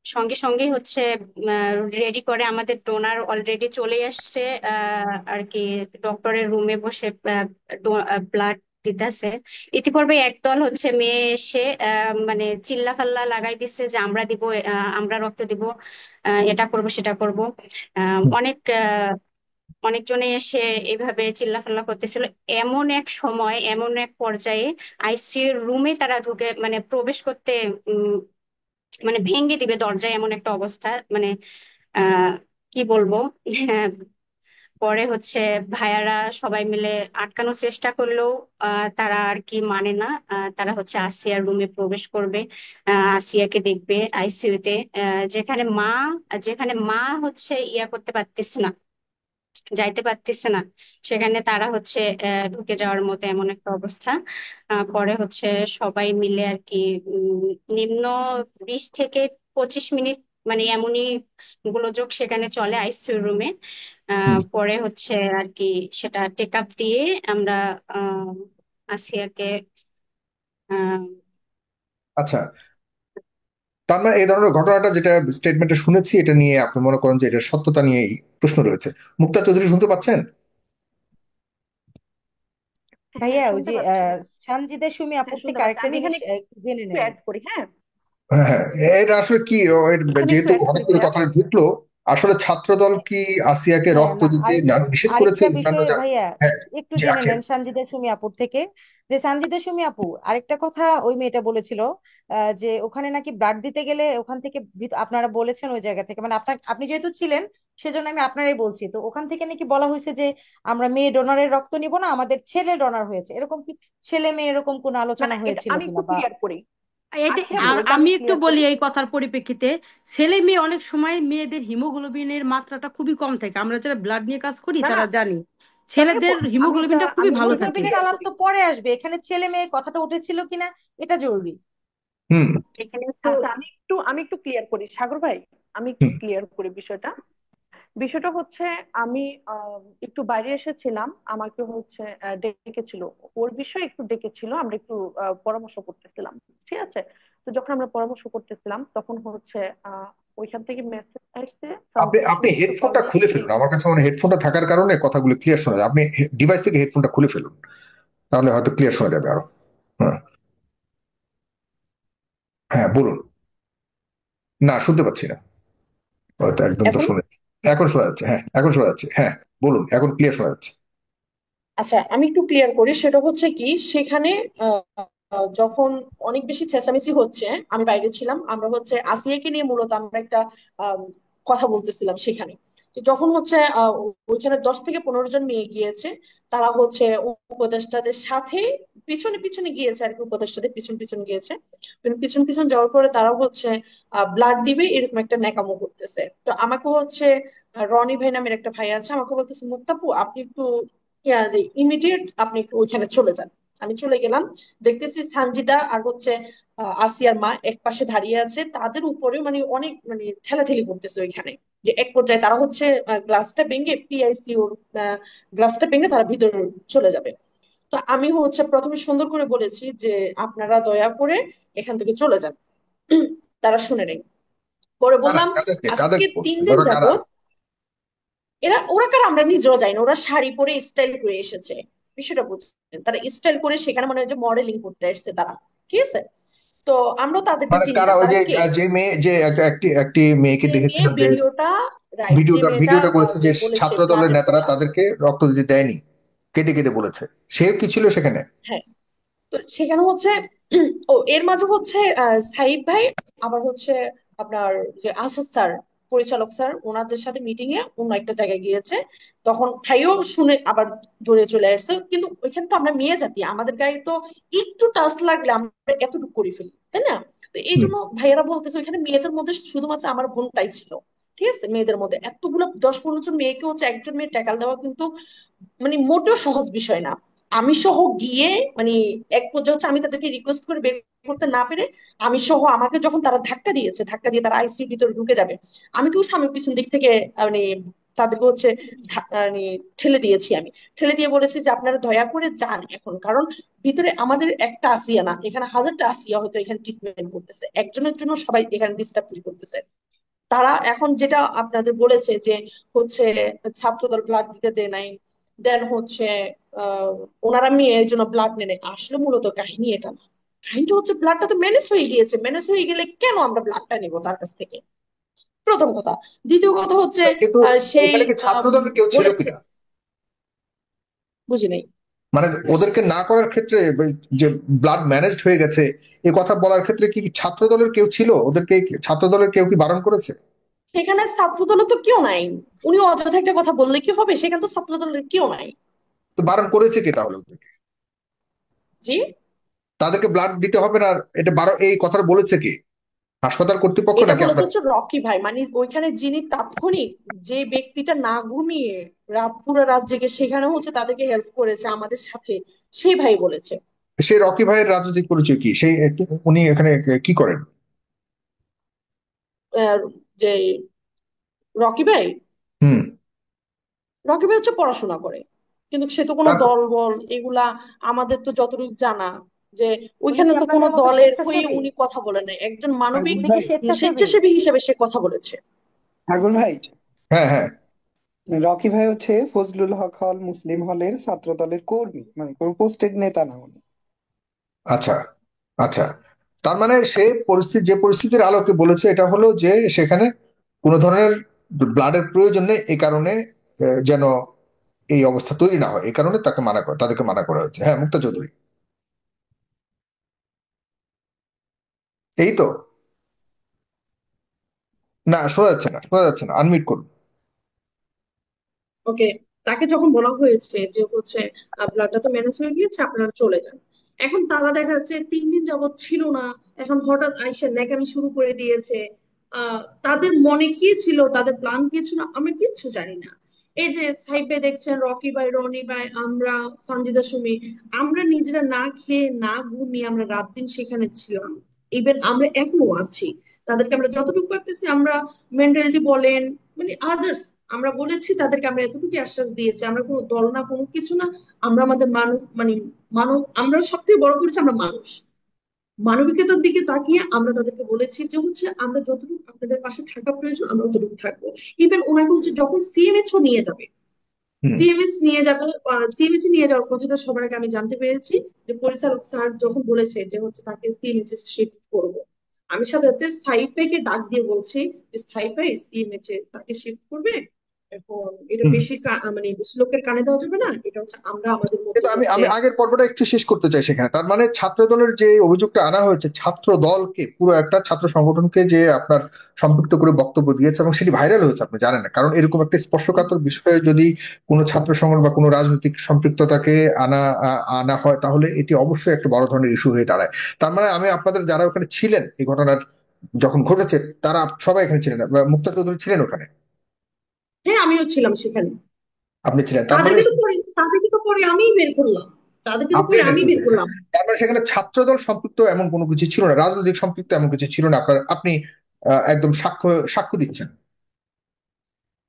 সঙ্গে সঙ্গে হচ্ছে রেডি করে, আমাদের ডোনার অলরেডি চলে আসছে আর কি, ডক্টরের রুমে বসে ব্লাড দিতেছে। ইতিপূর্বে একদল হচ্ছে মেয়ে এসে মানে চিল্লাফাল্লা লাগাই দিচ্ছে যে আমরা দিব, আমরা রক্ত দিব, এটা করব সেটা করব। হুম, অনেক অনেকজনে এসে এভাবে চিল্লাফাল্লা করতেছিল। এমন এক সময়, এমন এক পর্যায়ে আইসিইউ রুমে তারা ঢুকে মানে প্রবেশ করতে, মানে ভেঙে দিবে দরজায়, এমন একটা অবস্থা। মানে আহ কি বলবো। হ্যাঁ, পরে হচ্ছে ভাইয়ারা সবাই মিলে আটকানোর চেষ্টা করলেও তারা আর কি মানে না। তারা হচ্ছে আসিয়ার রুমে প্রবেশ করবে, আসিয়াকে দেখবে আইসিইউতে, যেখানে মা হচ্ছে ইয়া করতে পারতেছে না, যাইতে পারতেছে না, সেখানে তারা হচ্ছে ঢুকে যাওয়ার মতো এমন একটা অবস্থা। পরে হচ্ছে সবাই মিলে আর কি, নিম্ন 20 থেকে 25 মিনিট মানে এমনই গোলযোগ সেখানে চলে আইসিইউ রুমে। হুম। পরে হচ্ছে আর কি সেটা টেক আপ দিয়ে আমরা আসিয়াকে আহ, আচ্ছা, তার মানে এই ধরনের ঘটনাটা যেটা স্টেটমেন্টে শুনেছি, এটা নিয়ে আপনি মনে করেন যে এটার সত্যতা নিয়েই প্রশ্ন রয়েছে। মুক্তা চৌধুরী শুনতে পাচ্ছেন? ভাইয়া ওই শুনতে যে পাচ্ছি। সানজিদা সুমি আপুর শুনতে থেকে পাচ্ছি। আরেকটা আমি জিনিস এখানে একটু জেনে একটু নেন। অ্যাড করি, হ্যাঁ, হ্যাঁ, হ্যাঁ। এটা আসলে কি এখানে একটু যেহেতু অ্যাড হঠাৎ করি করে ভাইয়া। কথাটা ঢুকলো, আসলে ছাত্রদল কি আসিয়াকে হ্যাঁ রক্ত না, দিতে আরেকটা নিষেধ করেছে আরেকটা অন্যান্য বিষয় যারা? ভাইয়া হ্যাঁ। একটু জি, জেনে আখের। নেন সানজিদা সুমি আপুর থেকে, যে সানজিদা সুমি আপু আরেকটা কথা ওই মেয়েটা বলেছিল, যে ওখানে নাকি ব্লাড দিতে গেলে ওখান থেকে আপনারা বলেছেন ওই জায়গা থেকে, মানে আপনি যেহেতু ছিলেন সেজন্য আমি আপনারাই বলছি, তো ওখান থেকে নাকি বলা হয়েছে যে আমরা মেয়ে ডোনারের রক্ত নিব না, আমাদের ছেলে ডোনার হয়েছে, এরকম কি ছেলে মেয়ে এরকম কোন আলোচনা মানে এটা হয়েছিল আমি একটু কিনা বা? ক্লিয়ার করি। এটা আখিয়া আর আপু, এটা আমি আমি একটু ক্লিয়ার বলি করি। এই কথার পরিপ্রেক্ষিতে, ছেলে মেয়ে অনেক সময় মেয়েদের হিমোগ্লোবিনের মাত্রাটা খুবই কম থাকে, আমরা যারা ব্লাড নিয়ে কাজ করি না না, তারা জানি মানে ছেলেদের হিমোগ্লোবিনটা খুবই আমি ভালো একটু থাকে। হিমোগ্লোবিনের ক্লিয়ার আলাপ করি। তো পরে আসবে, এখানে ছেলে মেয়ের কথাটা উঠেছিল কিনা এটা জরুরি। হুম। এখানে একটু আচ্ছা, আমি একটু ক্লিয়ার করি সাগর ভাই। আমি একটু হুম। ক্লিয়ার করি বিষয়টা। বিষয়টা হচ্ছে, আমি একটু বাইরে এসেছিলাম, আমাকে হচ্ছে ডেকেছিল, ওর বিষয়ে একটু ডেকেছিল, আমরা একটু পরামর্শ করতেছিলাম, ঠিক আছে? তো যখন আমরা পরামর্শ করতেছিলাম তখন হচ্ছে ওইখান থেকে মেসেজ আসছে, আপনি সানজিদা আপনি সুমি আপুকে কল হেডফোনটা দিয়ে খুলে এই ফেলুন, আমার কাছে মনে হয় হেডফোনটা থাকার কারণে কথাগুলো ক্লিয়ার শোনা যায়। আপনি ডিভাইস থেকে হেডফোনটা খুলে ফেলুন, তাহলে হয়তো ক্লিয়ার শোনা যাবে আরো। হ্যাঁ। হ্যাঁ, বলুন। না, শুনতে পাচ্ছি না, হয়তো একদম তো এখন। শুনে। এখন শোনা যাচ্ছে, হ্যাঁ, এখন শোনা যাচ্ছে, হ্যাঁ। বলুন, এখন ক্লিয়ার শোনা যাচ্ছে। আচ্ছা, আমি একটু ক্লিয়ার করি। সেটা হচ্ছে কি, সেখানে আহ, যখন অনেক বেশি চেঁচামেচি হচ্ছে, আমি বাইরে ছিলাম, আমরা হচ্ছে আসিয়াকে নিয়ে মূলত আমরা একটা আম, কথা বলতেছিলাম সেখানে। তো যখন হচ্ছে ওইখানে 10 থেকে 15 জন মেয়ে গিয়েছে, তারা হচ্ছে উপদেষ্টাদের সাথে পিছনে পিছনে গিয়েছে আর কি, উপদেষ্টাদের পিছন পিছন গিয়েছে। কিন্তু পিছন পিছন যাওয়ার পরে তারা হচ্ছে ব্লাড দিবে এরকম একটা ন্যাকামো করতেছে। তো আমাকে হচ্ছে রনি ভাই নামের একটা ভাই আছে, আমাকে বলতেছে মুক্তাপু আপনি একটু ইমিডিয়েট আপনি একটু ওইখানে চলে যান। আমি চলে গেলাম, দেখতেছি সানজিদা আর হচ্ছে আসিয়ার মা এক পাশে দাঁড়িয়ে আছে, তাদের উপরে মানে অনেক মানে ঠেলাঠেলি করতেছে ওইখানে। যে এক পর্যায়ে তারা হচ্ছে গ্লাসটা ভেঙে পিআইসিউর গ্লাসটা ভেঙে তারা ভিতরে চলে যাবে। তো আমি হচ্ছে প্রথমে সুন্দর করে বলেছি যে আপনারা দয়া করে এখান থেকে চলে যান। তারা শুনে নেই। পরে কারা, বললাম কাদেরকে আজকে কাদেরকে তিন বলছেন, দিন ওরা কারা? যাবত ওরা কার আমরা নিজেও যাই না, ওরা শাড়ি পরে স্টাইল করে এসেছে। বিষয়টা বুঝছেন, তারা স্টাইল করে সেখানে মনে হয় যে মডেলিং করতে এসেছে তারা, ঠিক আছে? তো আমরা তাদেরকে মানে চিনি কারা? না, ওই তারা যে কে? যে মেয়ে, যে একটি একটি মেয়েকে যে মেয়ে দেখেছিলাম যে ভিডিওটা, রাইট, যে ভিডিওটা মেয়েটা ভিডিওটা করেছে, যে যে বলেছে ছাত্র দলের ব্লাডের নেতারা কথা। তাদেরকে রক্ত দিতে দেয়নি, কেঁদে কেঁদে বলেছে। সে কি ছিল সেখানে? হ্যাঁ। তো সেখানে হচ্ছে ও এর মাঝে হচ্ছে সাইব ভাই, আবার হচ্ছে আপনার যে আসাদ স্যার, পরিচালক স্যার, ওনাদের সাথে মিটিং এ অন্য একটা জায়গায় গিয়েছে। তখন ভাইও শুনে আবার দৌড়ে চলে আসছে। কিন্তু ওইখানে তো আমরা মেয়ে জাতি, আমাদের গায়ে তো একটু টাচ লাগলে আমরা এতটুকু করে ফেলি, তাই না? তো এই হুম। জন্য ভাইয়েরা বলতেছে ওইখানে মেয়েদের মধ্যে শুধুমাত্র আমার বোনটাই ছিল, ঠিক আছে? মেয়েদের মধ্যে এতগুলো 10-15 জন মেয়েকে হচ্ছে একজন মেয়ে ট্যাকাল দেওয়া কিন্তু মানে মোটেও সহজ বিষয় না। আমি সহ গিয়ে মানে এক পর্যায়ে হচ্ছে আমি তাদেরকে রিকোয়েস্ট করে বের করতে না পেরে, আমি সহ আমাকে যখন তারা ধাক্কা দিয়েছে, ধাক্কা দিয়ে তারা আইসিইউ ভিতরে ঢুকে যাবে, আমি কেউ স্বামী পিছন দিক থেকে মানে তাদেরকে হচ্ছে মানে ঠেলে দিয়েছি। আমি ঠেলে দিয়ে বলেছি যে আপনারা দয়া করে যান এখন, কারণ ভিতরে আমাদের একটা আসিয়া না, এখানে হাজারটা আসিয়া হয়তো এখানে ট্রিটমেন্ট করতেছে, একজনের জন্য সবাই এখানে ডিস্টার্ব ফিল করতেছে। তারা এখন যেটা আপনাদের বলেছে যে হচ্ছে ছাত্রদল ব্লাড দিতে দেয় নাই, দেন হচ্ছে আহ ওনারা মেয়ের জন্য ব্লাড নেয় নাই। আসলে মূলত কাহিনী এটা না, কাহিনীটা হচ্ছে ব্লাডটা তো ম্যানেজ হয়ে গিয়েছে, ম্যানেজ হয়ে গেলে কেন আমরা ব্লাডটা নিব তার কাছ থেকে? প্রথম কথা। দ্বিতীয় কথা হচ্ছে কিন্তু সেই এখানে কি ছাত্র দলের কেউ ছিল বলেছে, কিনা? বুঝি নাই। মানে ওদেরকে না করার ক্ষেত্রে, যে ব্লাড ম্যানেজড হয়ে গেছে এ কথা বলার ক্ষেত্রে কি ছাত্র দলের কেউ ছিল? ওদেরকে ছাত্র দলের কেউ কি বারণ করেছে? সেখানে ছাত্রদল তো কেউ নাই। উনি অযথা একটা কথা বললে কি হবে, সেখানে তো ছাত্রদলের কেউ নাই। তো বারণ করেছে কে তাহলে ওদেরকে? জি। তাদেরকে ব্লাড দিতে হবে না, এটা এই কথাটা বলেছে কে? হাসপাতাল কর্তৃপক্ষ এটা নাকি বলেছে আপনার? হচ্ছে রকি ভাই, মানে ওইখানে যিনি তাৎক্ষণিক, যে ব্যক্তিটা না ঘুমিয়ে পুরো রাত জেগে সেখানে হচ্ছে তাদেরকে হেল্প করেছে আমাদের সাথে, সেই ভাই বলেছে। সেই রকি ভাইয়ের রাজনৈতিক পরিচয় কি? সেই উনি এখানে কি করেন? যে রকি ভাই হুম। রকি ভাই হচ্ছে পড়াশোনা করে, কিন্তু সে তো কোনো তার দল বল এগুলা, আমাদের তো যতটুকু জানা যে উনি ওইখানে কি তো কোনো আপনাদের মতো দলের হয়ে স্বেচ্ছাসেবী? উনি কথা বলে নাই, একজন মানবিক সাগর উনি কি ভাই, স্বেচ্ছাসেবী? স্বেচ্ছাসেবী হিসেবে সে কথা বলেছে। সাগর ভাই, হ্যাঁ, হ্যাঁ। রকি ভাই হচ্ছে ফজলুল হক হল মুসলিম হলের ছাত্র দলের কর্মী, মানে কোনো পোস্টেড নেতা না উনি। আচ্ছা, আচ্ছা। তার মানে সে যে পরিস্থিতির আলোকে বলেছে এটা হলো যে সেখানে কোনো ধরনের ব্লাডের প্রয়োজন নেই, এই কারণে যেন এই অবস্থা তৈরি না হয়, এই কারণে তাদেরকে মানা করা হয়েছে। হ্যাঁ, মুক্তা চৌধুরী, এই তো। না, শোনা যাচ্ছে না, শোনা যাচ্ছে না, আনমিউট করুন। ওকে, তাকে যখন বলা হয়েছে যে হচ্ছে ব্লাডটা তো ম্যানেজ হয়ে গিয়েছে, আপনারা চলে যান, এখন তারা দেখা যাচ্ছে 3 দিন যাবত ছিল না, এখন হঠাৎ আইসা ন্যাকামি শুরু করে দিয়েছে। তাদের মনে কি ছিল, তাদের প্ল্যান কি ছিল, আমরা কিচ্ছু জানি না। এই যে সাইবে দেখছেন রকি ভাই, রনি ভাই, আমরা, সঞ্জিদা সুমি, আমরা নিজেরা না খেয়ে না ঘুমিয়ে আমরা রাত দিন সেখানে ছিলাম। ইভেন আমরা এখনো আছি, তাদেরকে আমরা যতটুকু পারতেছি আমরা, মেন্টালিটি বলেন, মানে আদার্স, আমরা বলেছি তাদেরকে, আমরা এতটুকু আশ্বাস দিয়েছি আমরা কোনো দল না, কোনো কিছু না, আমরা আমাদের মানব মানে মানব, আমরা সব থেকে বড় করেছি আমরা মানুষ, মানবিকতার দিকে তাকিয়ে আমরা তাদেরকে বলেছি যে হচ্ছে আমরা যতটুকু আপনাদের পাশে থাকা প্রয়োজন আমরা ততটুকু থাকবো। ইভেন ওনাকে হচ্ছে যখন সিএমএইচও নিয়ে যাবে, হুম। সিএমএইচ নিয়ে যাবে, সিএমএইচ নিয়ে যাওয়ার কথাটা সবার আগে আমি জানতে পেরেছি যে পরিচালক স্যার যখন বলেছে যে হচ্ছে তাকে সিএমএইচ শিফট করবো, আমি সাথে সাথে সাইফাইকে ডাক দিয়ে বলছি যে সাইফাই সিএমএইচ এ তাকে শিফট করবে, এখন এটা হুম। বেশি মানে বেশি লোকের কানে দেওয়া যাবে না, এটা হচ্ছে আমরা আমাদের মধ্যে কিন্তু আমি হচ্ছে। আমি আগের পর্বটা একটু শেষ করতে চাই সেখানে। তার মানে ছাত্র দলের যে অভিযোগটা আনা হয়েছে, ছাত্র দলকে, পুরো একটা ছাত্র সংগঠনকে যে আপনার সম্পৃক্ত করে বক্তব্য দিয়েছে এবং সেটি ভাইরাল হয়েছে, আপনি জানেন না, কারণ এরকম একটা স্পর্শকাতর বিষয়ে যদি কোনো ছাত্র সংগঠন বা কোনো রাজনৈতিক সম্পৃক্ততাকে আনা হয়, তাহলে এটি অবশ্যই একটা বড় ধরনের ইস্যু হয়ে দাঁড়ায়। তার মানে আমি আপনাদের যারা ওখানে ছিলেন এই ঘটনার যখন ঘটেছে, তারা সবাই এখানে ছিলেন, মুক্তা চৌধুরী ছিলেন ওখানে? হ্যাঁ, আমিও ছিলাম সেখানে। আপনি ছিলেন, তার মানে তাদেরকে তো পরে আমিই বের করলাম, তাদেরকে তো আপনি পরে বের আমি করে বের দিয়েছেন। করলাম। তার মানে সেখানে ছাত্রদল সম্পৃক্ত এমন কোনো কিছু ছিল না, রাজনৈতিক সম্পৃক্ত এমন কিছু ছিল না, আপনি একদম সাক্ষ্য সাক্ষ্য দিচ্ছেন।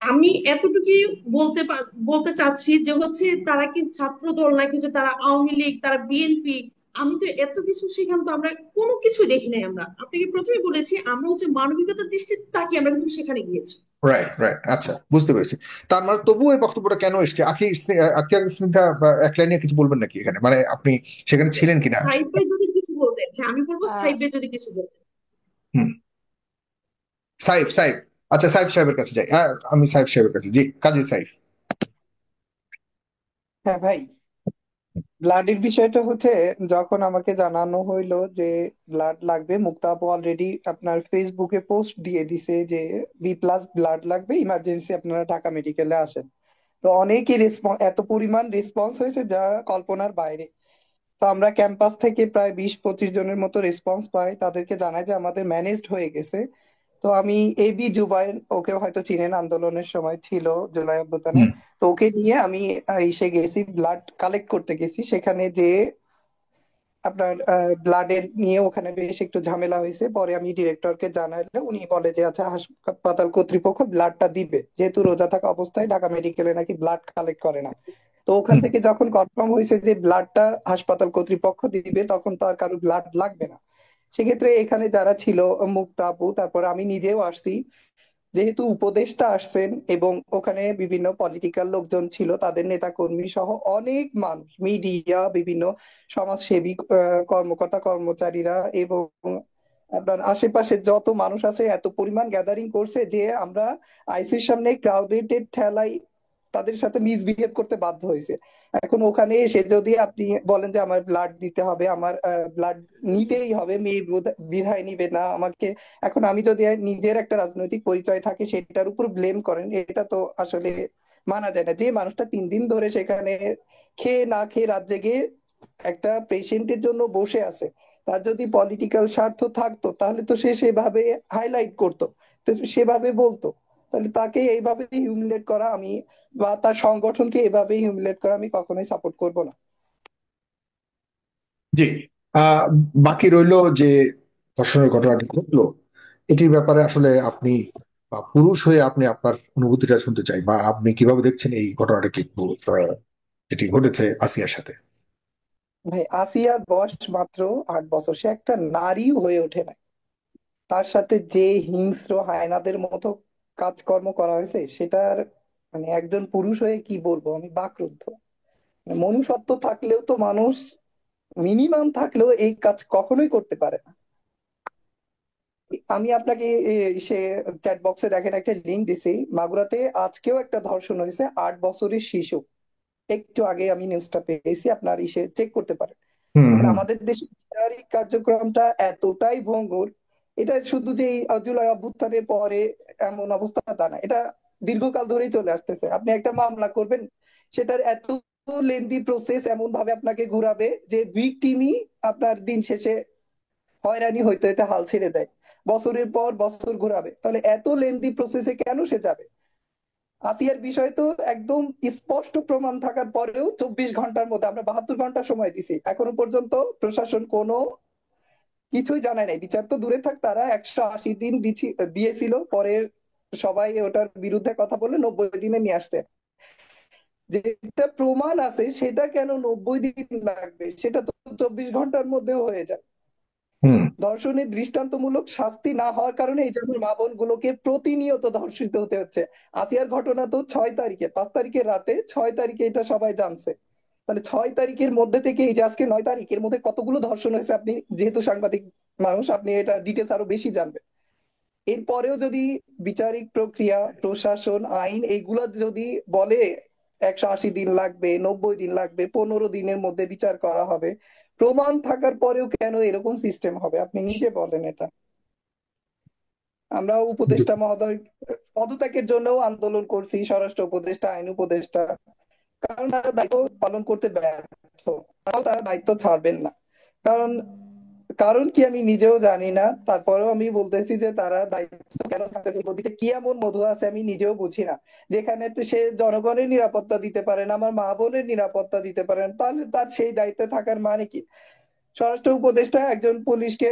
আমি এতটুকুই বলতে চাচ্ছি যে হচ্ছে তারা কি ছাত্র দল নাকি যে তারা আওয়ামী লীগ, তারা বিএনপি, আমি তো এত কিছু সেখান তো আমরা কোনো কিছু দেখি নাই। আমরা আপনাকে প্রথমে বলেছি আমরা হচ্ছে মানবিকতার দৃষ্টিতে তাকিয়ে আমরা কিন্তু সেখানে গিয়েছি। রাইট, রাইট, আচ্ছা, বুঝতে পেরেছি। তার মানে তবুও এই বক্তব্যটা কেন এসছে? আখিয়ার স্নিগ্ধা বা এক লাইনে কিছু বলবেন নাকি এখানে, মানে আপনি সেখানে ছিলেন কিনা? সাইড বাই যদি কিছু বলতেন, হ্যাঁ আমি বলবো আহ সাইড বাই যদি কিছু বলতেন। হুম। সাইফ, সাইফ। আচ্ছা, সাইফ সাহেবের কাছে যাই। হ্যাঁ, আমি সাইফ সাহেবের কাছে, জি, কাজী সাইফ। হ্যাঁ ভাই, ব্লাডের বিষয়টা হচ্ছে, যখন আমাকে জানানো হইলো যে ব্লাড লাগবে, মুক্তা আপু অলরেডি আপনার ফেসবুকে পোস্ট দিয়ে দিছে যে B+ ব্লাড লাগবে, ইমার্জেন্সি আপনারা ঢাকা মেডিকেলে আসেন। তো অনেকই রেসপন্স, এত পরিমাণ রেসপন্স হয়েছে যা কল্পনার বাইরে। তো আমরা ক্যাম্পাস থেকে প্রায় 20-25 জনের মতো রেসপন্স পাই, তাদেরকে জানাই যে আমাদের ম্যানেজড হয়ে গেছে। তো আমি এবি জুবাইর, ওকে হয়তো চিনেন, আন্দোলনের সময় ছিল জুলাই অভ্যুত্থানে। হুম। তো ওকে নিয়ে আমি এসে গেছি, ব্লাড কালেক্ট করতে গেছি। সেখানে যে আপনার ব্লাডের নিয়ে ওখানে বেশ একটু ঝামেলা হয়েছে, পরে আমি ডিরেক্টরকে জানাইলে উনি বলে যে আচ্ছা, হাসপাতাল কর্তৃপক্ষ ব্লাডটা দিবে, যেহেতু রোজা থাকা অবস্থায় ঢাকা মেডিকেলে নাকি ব্লাড কালেক্ট করে না। তো ওখান হুম। থেকে যখন কনফার্ম হয়েছে যে ব্লাডটা হাসপাতাল কর্তৃপক্ষ দিবে, তখন তো আর কারো ব্লাড লাগবে না। সেক্ষেত্রে এখানে যারা ছিল, মুক্তা আপু, তারপর আমি নিজেও আসছি, যেহেতু উপদেষ্টা আসছেন এবং ওখানে বিভিন্ন পলিটিক্যাল লোকজন ছিল, তাদের নেতা কর্মী সহ অনেক মানুষ, মিডিয়া, বিভিন্ন সমাজসেবী, কর্মকর্তা কর্মচারীরা এবং আপনার আশেপাশে যত মানুষ আছে, এত পরিমাণ গ্যাদারিং করছে যে আমরা আইসির সামনে ক্রাউডেড ঠেলাই তাদের সাথে মিসবিহেভ করতে বাধ্য হয়েছে। এখন ওখানে এসে যদি আপনি বলেন যে আমার ব্লাড দিতে হবে, আমার ব্লাড নিতেই হবে, মেয়ে বিধায় নিবে না আমাকে, এখন আমি যদি নিজের একটা রাজনৈতিক পরিচয় থাকে সেটার উপর ব্লেম করেন, এটা তো আসলে মানা যায় না। যে মানুষটা 3 দিন ধরে সেখানে খেয়ে না খেয়ে রাত জেগে একটা পেশেন্টের জন্য বসে আছে, তার যদি পলিটিক্যাল স্বার্থ থাকতো তাহলে তো সে সেভাবে হাইলাইট করতো, তো সেভাবে বলতো। তাহলে তাকে এইভাবে হিউমিলেট করা আমি, বা তার সংগঠনকে এভাবে হিউমিলেট করা আমি কখনোই সাপোর্ট করব না। জি। আহ বাকি রইলো যে ধর্ষণের ঘটনাটি ঘটলো, এটির ব্যাপারে আসলে আপনি বা পুরুষ হয়ে আপনি আপনার অনুভূতিটা শুনতে চাই, বা আপনি কিভাবে দেখছেন এই ঘটনাটাকে একটু, যেটি ঘটেছে আসিয়ার সাথে। ভাই, আসিয়ার বয়স মাত্র 8 বছর, সে একটা নারীও হয়ে ওঠে না। তার সাথে যে হিংস্র হায়নাদের মতো কাজকর্ম করা হয়েছে সেটার মানে একজন পুরুষ হয়ে কি বলবো, আমি বাকরুদ্ধ। মানে মনুষ্যত্ব থাকলেও তো মানুষ মিনিমাম থাকলেও এই কাজ কখনোই করতে পারে না। আমি আপনাকে সে চ্যাট বক্সে দেখেন একটা লিঙ্ক দিছি, মাগুরাতে আজকেও একটা ধর্ষণ হয়েছে, 8 বছরের শিশু। একটু আগে আমি নিউজটা পেয়েছি, আপনার ইসে চেক করতে পারেন। হুম, মানে হুম। আমাদের দেশে বিচারিক কার্যক্রমটা এতটাই ভঙ্গুর, এটা শুধু যে এই জুলাই অভ্যুত্থানের পরে এমন অবস্থা তা না, এটা দীর্ঘকাল ধরেই চলে আসতেছে। আপনি একটা মামলা করবেন, সেটার এত লেন্দি প্রসেস, এমন ভাবে আপনাকে ঘুরাবে যে ভিকটিমই আপনার দিন শেষে হয়রানি হইতে হইতে হাল ছেড়ে দেয়। বছরের পর বছর ঘুরাবে, তাহলে এত লেন্দি প্রসেসে কেন সে যাবে? আসিয়ার বিষয় তো একদম স্পষ্ট প্রমাণ থাকার পরেও 24 ঘন্টার মধ্যে, আমরা 72 ঘন্টা সময় দিছি, এখনো পর্যন্ত প্রশাসন কোনো কিছুই জানায় নাই। বিচার তো দূরে থাক, তারা 180 দিন দিয়েছিল, পরে সবাই ওটার বিরুদ্ধে কথা বলে 90 দিনে নিয়ে আসছে। যেটা প্রমাণ আছে সেটা কেন 90 দিন লাগবে, সেটা তো 24 ঘন্টার মধ্যেও হয়ে যায়। হুম। ধর্ষণের দৃষ্টান্তমূলক শাস্তি না হওয়ার কারণে এই যে আমার মা বোন গুলোকে প্রতিনিয়ত ধর্ষিত হতে হচ্ছে। আসিয়ার ঘটনা তো 6 তারিখে, 5 তারিখের রাতে, 6 তারিখে এটা সবাই জানছে। তাহলে 6 তারিখের মধ্যে থেকে এই যে আজকে 9 তারিখের মধ্যে কতগুলো ধর্ষণ হয়েছে, আপনি যেহেতু সাংবাদিক মানুষ, আপনি এটা ডিটেলস আরো বেশি জানবেন। এরপরেও যদি বিচারিক প্রক্রিয়া, প্রশাসন, আইন এইগুলা যদি বলে 180 দিন লাগবে, 90 দিন লাগবে, 15 দিনের মধ্যে বিচার করা হবে, প্রমাণ থাকার পরেও কেন এরকম সিস্টেম হবে? আপনি নিজে বলেন এটা। আমরা উপদেষ্টা মহোদয় পদত্যাগের জন্যও আন্দোলন করছি, স্বরাষ্ট্র উপদেষ্টা, আইন উপদেষ্টা, কারণ তারা দায়িত্ব পালন করতে ব্যর্থ, তারাও তারা দায়িত্ব ছাড়বেন না। কারণ কারণ কি আমি নিজেও জানি না, তারপরেও আমি বলতেছি যে তারা দায়িত্ব কেন থাকতে, নদীতে কি এমন মধু আছে আমি নিজেও বুঝি না, যেখানে তো সে জনগণের নিরাপত্তা দিতে পারেন, আমার মা বোনের নিরাপত্তা দিতে পারেন, তাহলে তার সেই দায়িত্বে থাকার মানে কি? স্বরাষ্ট্র উপদেষ্টা একজন পুলিশকে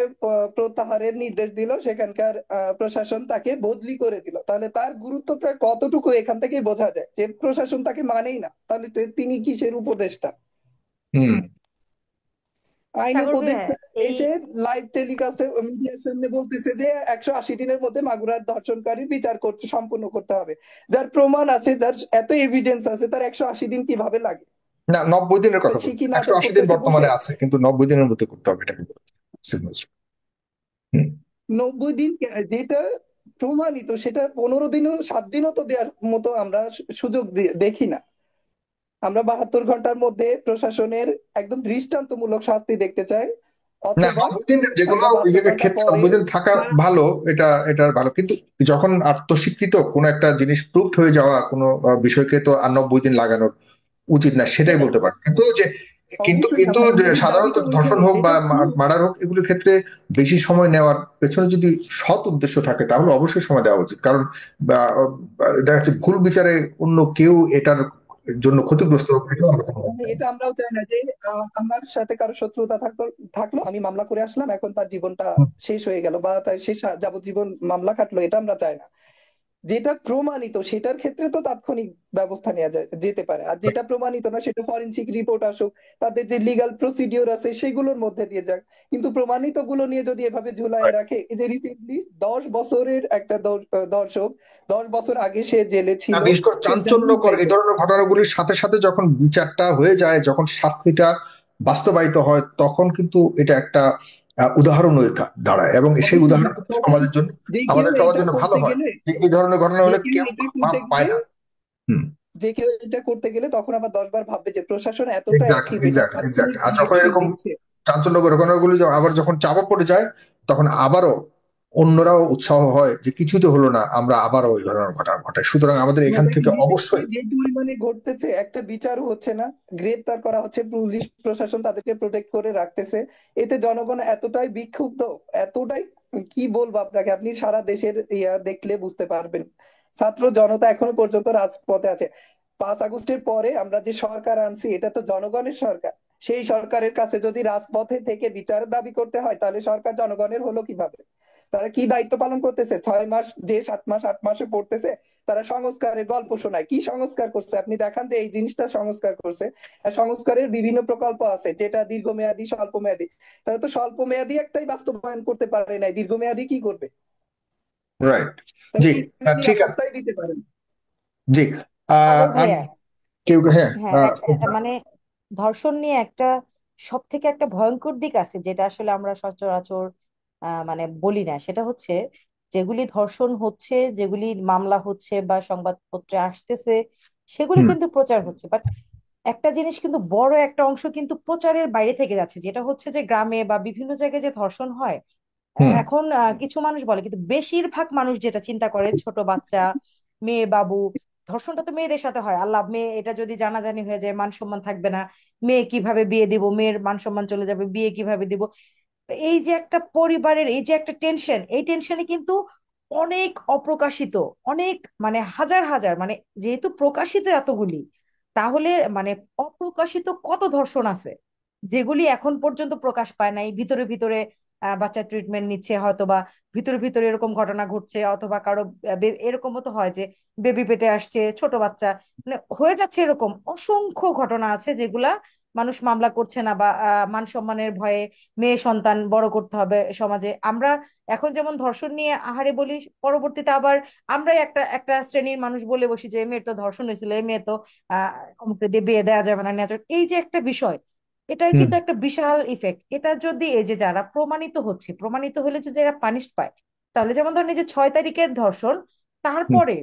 প্রত্যাহারের নির্দেশ দিল, সেখানকার প্রশাসন তাকে বদলি করে দিল, তাহলে তার গুরুত্বটা কতটুকু এখান থেকেই বোঝা যায় যে প্রশাসন তাকে মানেই না, তাহলে তিনি কিসের উপদেষ্টা? হুম। আইন সাগর ভাইয়া, উপদেষ্টা এই এসে লাইভ টেলিকাস্টে মিডিয়ার সামনে বলতেছে যে 180 দিনের মধ্যে মাগুরার ধর্ষণকারী বিচার করতে সম্পূর্ণ করতে হবে। যার প্রমাণ আছে, যার এত এভিডেন্স আছে, তার 180 দিন কিভাবে লাগে? না, 90 দিনের কথা সে বলছি, কি একশো নাটক আশি দিন করতেছে বসে? বর্তমানে আছে, কিন্তু 90 দিনের মধ্যে করতে হবে, এটাকে বলছি। সিগন্যাল। হুম। 90 দিন যেটা প্রমাণিত, সেটা 15 দিনও 7 দিনও তো দেওয়ার মতো আমরা সুযোগ দেখি না। আমরা 72 ঘন্টার মধ্যে প্রশাসনের একদম দৃষ্টান্তমূলক শাস্তি দেখতে চাই, না, অথবা 90 দিন যেগুলো আমরা 72 ঘন্টা ক্ষেত্রে পরে 90 দিন থাকা সারা ভালো, এটার ভালো, কিন্তু যখন আত্মস্বীকৃত কোনো একটা জিনিস প্রুভড হয়ে যাওয়া কোনো বিষয়কে তো আর 90 দিন লাগানোর উচিত না, সেটাই সেটাই বলতে পারি। কিন্তু যে কিন্তু অবশ্যই না কিন্তু ভাই, যে মেইন সাধারণত দাবিটা ধর্ষণ ওইখানেই, হোক বা যেটা proof। মার্ডার হোক, এগুলোর ক্ষেত্রে বেশি সময় নেওয়ার পেছনে যদি সৎ উদ্দেশ্য থাকে তাহলে অবশ্যই সময় দেওয়া উচিত, কারণ দেখা যাচ্ছে ভুল বিচারে অন্য কেউ এটার জন্য ক্ষতিগ্রস্ত হোক, এটাও আমরা কোনো মতে চাই না। এটা আমরাও চাই না যে আমার সাথে কারো শত্রুতা থাকলো, আমি মামলা করে আসলাম, এখন তার জীবনটা হুম। শেষ হয়ে গেল, বা তার সে যাবজ্জীবন মামলা খাটলো, এটা আমরা চাই না। যেটা প্রমাণিত সেটার ক্ষেত্রে তো তাৎক্ষণিক ব্যবস্থা নেওয়া যেতে পারে, আর যেটা প্রমাণিত না সেটা ফরেনসিক রিপোর্ট আসুক, তাদের যে লিগাল প্রসিডিওর আছে সেগুলোর মধ্যে দিয়ে যাক। কিন্তু প্রমাণিত গুলো নিয়ে যদি এভাবে ঝুলায় Right. রাখে, এই যে রিসেন্টলি 10 বছরের একটা দর্শক, 10 বছর আগে সে জেলে না, ছিল, বিশেষ করে সে জামিন চাঞ্চল্যকর এই পেয়েছে। ধরনের ঘটনাগুলির সাথে সাথে যখন বিচারটা হয়ে যায়, যখন শাস্তিটা বাস্তবায়িত হয়, তখন কিন্তু এটা একটা উদাহরণ হয়ে দাঁড়ায়, এবং সেই অবশ্যই, উদাহরণ কিন্তু কিন্তু তখন সমাজের জন্য, যে কেউ আমাদের সবার এটা জন্য ভালো করতে হয়। গেলে যে এই ধরনের ঘটনা যে হলে কেউ কেউ এটা মাপ করতে পায় গেলে না। হুম। যে কেউ এটা করতে গেলে তখন আবার 10 বার ভাববে যে প্রশাসন এতটা এক্স্যাক্টলি, অ্যাক্টিভ, এটা এক্স্যাক্টলি, তাৎক্ষণিক এক্স্যাক্টলি। আর যখন রিয়েকশন এরকম দিচ্ছে। চাঞ্চল্যকর ঘটনাগুলি আবার যখন চাপা পড়ে যায়, তখন আবারও অন্যরাও উৎসাহ হয় যে কিছুই তো হলো না, আমরা আবারও ওই ধরনের ঘটনা ঘটাই। সুতরাং আমাদের এখান ঘটাই, থেকে রিসেন্টলি অবশ্যই যে পরিমাণে ঘটতেছে, একটা বিচারও হচ্ছে না, গ্রেপ্তার করা হচ্ছে, পুলিশ প্রশাসন তাদেরকে প্রোটেক্ট করে রাখতেছে, এতে জনগণ এতটাই বিক্ষুব্ধ, এতটাই, কি বলবো আপনাকে, আপনি সারা দেশের ইয়া দেখলে বুঝতে পারবেন। ছাত্র জনতা এখনো পর্যন্ত রাজপথে আছে। 5 আগস্টের পরে আমরা যে সরকার আনছি, এটা তো জনগণের সরকার। সেই সরকারের কাছে যদি রাজপথে থেকে বিচার দাবি করতে হয়, তাহলে সরকার জনগণের হলো কিভাবে? তারা কি দায়িত্ব পালন করতেছে? 6 মাস, যে 7 মাস 8 মাসে পড়তেছে, তারা সংস্কারের গল্প শোনায়। কি সংস্কার করছে আপনি দেখান যে এই জিনিসটা সংস্কার করছে। আর সংস্কারের বিভিন্ন প্রকল্প আছে, যেটা দীর্ঘমেয়াদী, স্বল্প মেয়াদী। তারা তো স্বল্প মেয়াদী একটাই বাস্তবায়ন করতে পারে নাই, দীর্ঘমেয়াদী কি করবে? রাইট। তারা জি, দীর্ঘমেয়াদী ঠিক আছে। নিরাপত্তাই দিতে পারে না। জি। পাগল আর ভাইয়া। কেউ, হ্যাঁ, হ্যাঁ, শ্রদ্ধা। মানে ধর্ষণ নিয়ে একটা সব থেকে একটা ভয়ঙ্কর দিক আছে, যেটা আসলে আমরা সচরাচর মানে বলি না। সেটা হচ্ছে, যেগুলি ধর্ষণ হচ্ছে, যেগুলি মামলা হচ্ছে বা সংবাদপত্রে আসতেছে, সেগুলি হুম। কিন্তু প্রচার হচ্ছে। বাট একটা জিনিস কিন্তু, বড় একটা অংশ কিন্তু প্রচারের বাইরে থেকে যাচ্ছে, যেটা হচ্ছে যে গ্রামে বা বিভিন্ন জায়গায় যে ধর্ষণ হয়, হুম। এখন কিছু মানুষ বলে, কিন্তু বেশিরভাগ মানুষ যেটা চিন্তা করে, ছোট বাচ্চা, মেয়ে বাবু, ধর্ষণটা তো মেয়েদের সাথে হয়। আল্লাহ, মেয়ে এটা যদি জানাজানি হয়ে যায়, মান সম্মান থাকবে না, মেয়ে কিভাবে বিয়ে দিব, মেয়ের মান সম্মান চলে যাবে, বিয়ে কিভাবে দিব। এই যে একটা পরিবারের এই যে একটা টেনশন, এই টেনশনে কিন্তু অনেক অপ্রকাশিত, অনেক মানে হাজার হাজার, মানে যেহেতু প্রকাশিত এতগুলি, তাহলে মানে অপ্রকাশিত কত ধর্ষণ আছে, যেগুলি এখন পর্যন্ত প্রকাশ পায় নাই। ভিতরে ভিতরে বাচ্চা ট্রিটমেন্ট নিচ্ছে হয়তো, বা ভিতরে ভিতরে এরকম ঘটনা ঘটছে, অথবা কারো এরকমও তো হয় যে বেবি পেটে আসছে ছোট বাচ্চা, মানে হয়ে যাচ্ছে। এরকম অসংখ্য ঘটনা আছে যেগুলা মানুষ মামলা করছে না, বা মান সম্মানের ভয়ে মেয়ে সন্তান বড় করতে হবে সমাজে। আমরা এখন যেমন ধর্ষণ নিয়ে আহারে বলি, পরবর্তীতে আবার আমরাই একটা একটা শ্রেণীর মানুষ বলে বসি যে, এই মেয়ের তো ধর্ষণ হয়েছিল, এই মেয়ে তো অমুককে দিয়ে বিয়ে দেওয়া যাবে না, নেওয়া যাবে। এই যে একটা বিষয়, এটার হুম। কিন্তু একটা বিশাল ইফেক্ট। এটা যদি এই যে যারা প্রমাণিত হচ্ছে, প্রমাণিত হলে যদি এরা পানিশ পায়, তাহলে যেমন ধরেন এই যে 6 তারিখের ধর্ষণ, হুম। তারপরে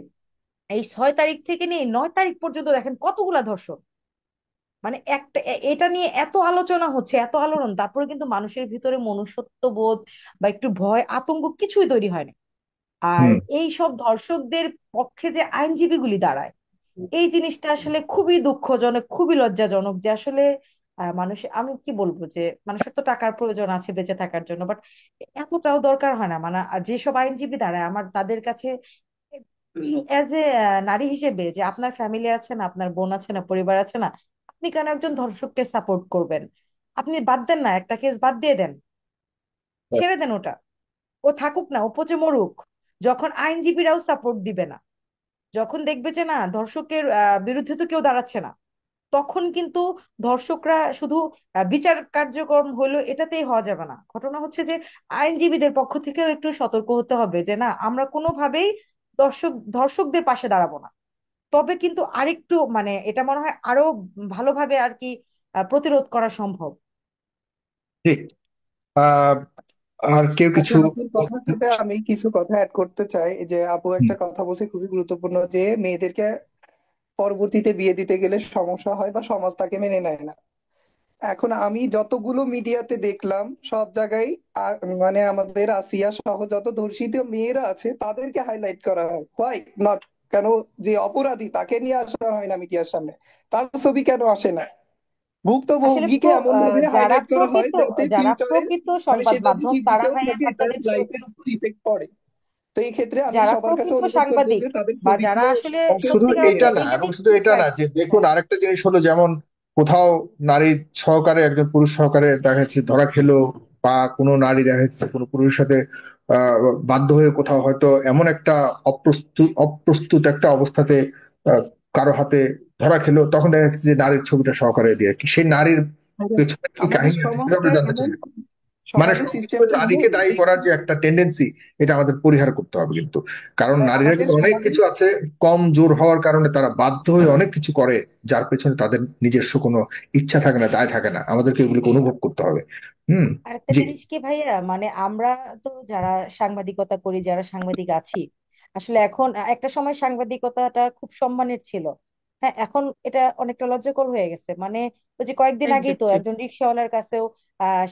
এই 6 তারিখ থেকে নিয়ে 9 তারিখ পর্যন্ত দেখেন কতগুলা ধর্ষণ। মানে একটা এটা নিয়ে এত আলোচনা হচ্ছে, এত আলোড়ন, তারপরে কিন্তু মানুষের ভিতরে মনুষ্যত্ব বোধ বা একটু ভয় আতঙ্ক কিছুই তৈরি হয় না। আর হুম। এই সব ধর্ষকদের পক্ষে যে আইনজীবীগুলি দাঁড়ায়, এই জিনিসটা আসলে খুবই দুঃখজনক, খুবই লজ্জাজনক, যে আসলে মানুষ, আমি কি বলবো, যে মানুষের তো টাকার প্রয়োজন আছে বেঁচে থাকার জন্য, বাট এতটাও দরকার হয় না। মানে যেসব আইনজীবী দাঁড়ায়, আমার তাদের কাছে এজ এ নারী হিসেবে, যে আপনার ফ্যামিলি আছে না, আপনার বোন আছে না, পরিবার আছে না, আপনি কেন একজন ধর্ষককে সাপোর্ট করবেন? আপনি বাদ দেন না, একটা কেস বাদ দিয়ে দেন, ছেড়ে দেন ওটা, ও থাকুক না, ও পচে মরুক। যখন আইনজীবীরাও সাপোর্ট দিবে না, যখন দেখবে যে না, ধর্ষকের বিরুদ্ধে তো কেউ দাঁড়াচ্ছে না, তখন কিন্তু ধর্ষকরা শুধু বিচার কার্যক্রম হলো এটাতেই হওয়া যাবে না। ঘটনা হচ্ছে যে আইনজীবীদের পক্ষ থেকেও একটু সতর্ক হতে হবে, যে না, আমরা কোনোভাবেই ধর্ষকদের পাশে দাঁড়াবো না। তবে কিন্তু আরেকটু মানে এটা মনে হয় আরো ভালোভাবে আর কি প্রতিরোধ করা সম্ভব। ঠিক। আহ, আর কেউ আচ্ছা, কিছু আপুর কথার সাথে আমি কিছু কথা অ্যাড করতে চাই। এই যে আপু হুম। একটা কথা বলছে খুবই গুরুত্বপূর্ণ, যে মেয়েদেরকে পরবর্তীতে বিয়ে দিতে গেলে সমস্যা হয় বা সমাজ তাকে মেনে নেয় না। এখন আমি যতগুলো মিডিয়াতে দেখলাম, সব জায়গায় মানে আমাদের আসিয়া সহ যত ধর্ষিত মেয়েরা আছে তাদেরকে হাইলাইট করা হয়। Why not? কেন? যে অপরাধী তাকে নিয়ে আসা হয় না মিডিয়ার সামনে? তার ছবি কেন আসে না? আসলে ভুক্তভোগীকে এমন ভাবে যারা হাইলাইট করা হয় প্রকৃত যাতে যারা ফিউচারে প্রকৃত মানে সংবাদ সে যদি মাধ্যম, তারা জীবিতও ভাইয়া থাকে তার তাদের লাইফের উপর ইফেক্ট পড়ে। তো এই ক্ষেত্রে আমি যারা সবার কাছে প্রকৃত অনুরোধ করবো সাংবাদিক যে তাদের বা যারা ছবিগুলো আসলে শুধু সত্যিকারের এটা না, এই এবং শুধু জিনিসগুলি এটা না, ট্র্যাক। যে দেখুন হ্যাঁ, আরেকটা জিনিস হলো, যেমন কোথাও নারী সহকারে একজন পুরুষ সহকারে দেখা যাচ্ছে ধরা খেলো, বা কোনো নারী দেখা যাচ্ছে কোনো পুরুষের সাথে আহ বাধ্য হয়ে কোথাও হয়তো এমন একটা অপ্রস্তুত অপ্রস্তুত একটা অবস্থাতে আহ, কারো হাতে ধরা খেলো, তখন দেখা যাচ্ছে যে নারীর ছবিটা সহকারে দিয়ে কি সেই নারীর পেছনে কি আমাদের কাহিনী আছে সেটা সমাজটা আমরা জানতে চাই। এমন, মানে সমাজের সবকিছু সিস্টেমটা এমন নারীকে দায়ী যে করার যে একটা টেন্ডেন্সি, এটা আমাদের পরিহার করতে হবে কিন্তু। কারণ নারীরা আমাদের কিন্তু অনেক সমাজে, কিছু আছে, কম জোর হওয়ার কারণে তারা বাধ্য হয়ে অনেক কিছু করে, যার পেছনে তাদের নিজস্ব কোনো ইচ্ছা থাকে না, দায় থাকে না। আমাদেরকে এগুলিকে অনুভব করতে হবে। হুম। আরেকটা জি। জিনিস কি ভাইয়া, মানে আমরা তো যারা সাংবাদিকতা করি, যারা সাংবাদিক আছি, আসলে এখন একটা সময় সাংবাদিকতাটা খুব সম্মানের ছিল। হ্যাঁ, এখন এটা অনেকটা লজ্জাকর হয়ে গেছে। মানে ওই যে কয়েকদিন আগেই তো এক্স্যাক্টলি। একজন রিক্সাওয়ালার কাছেও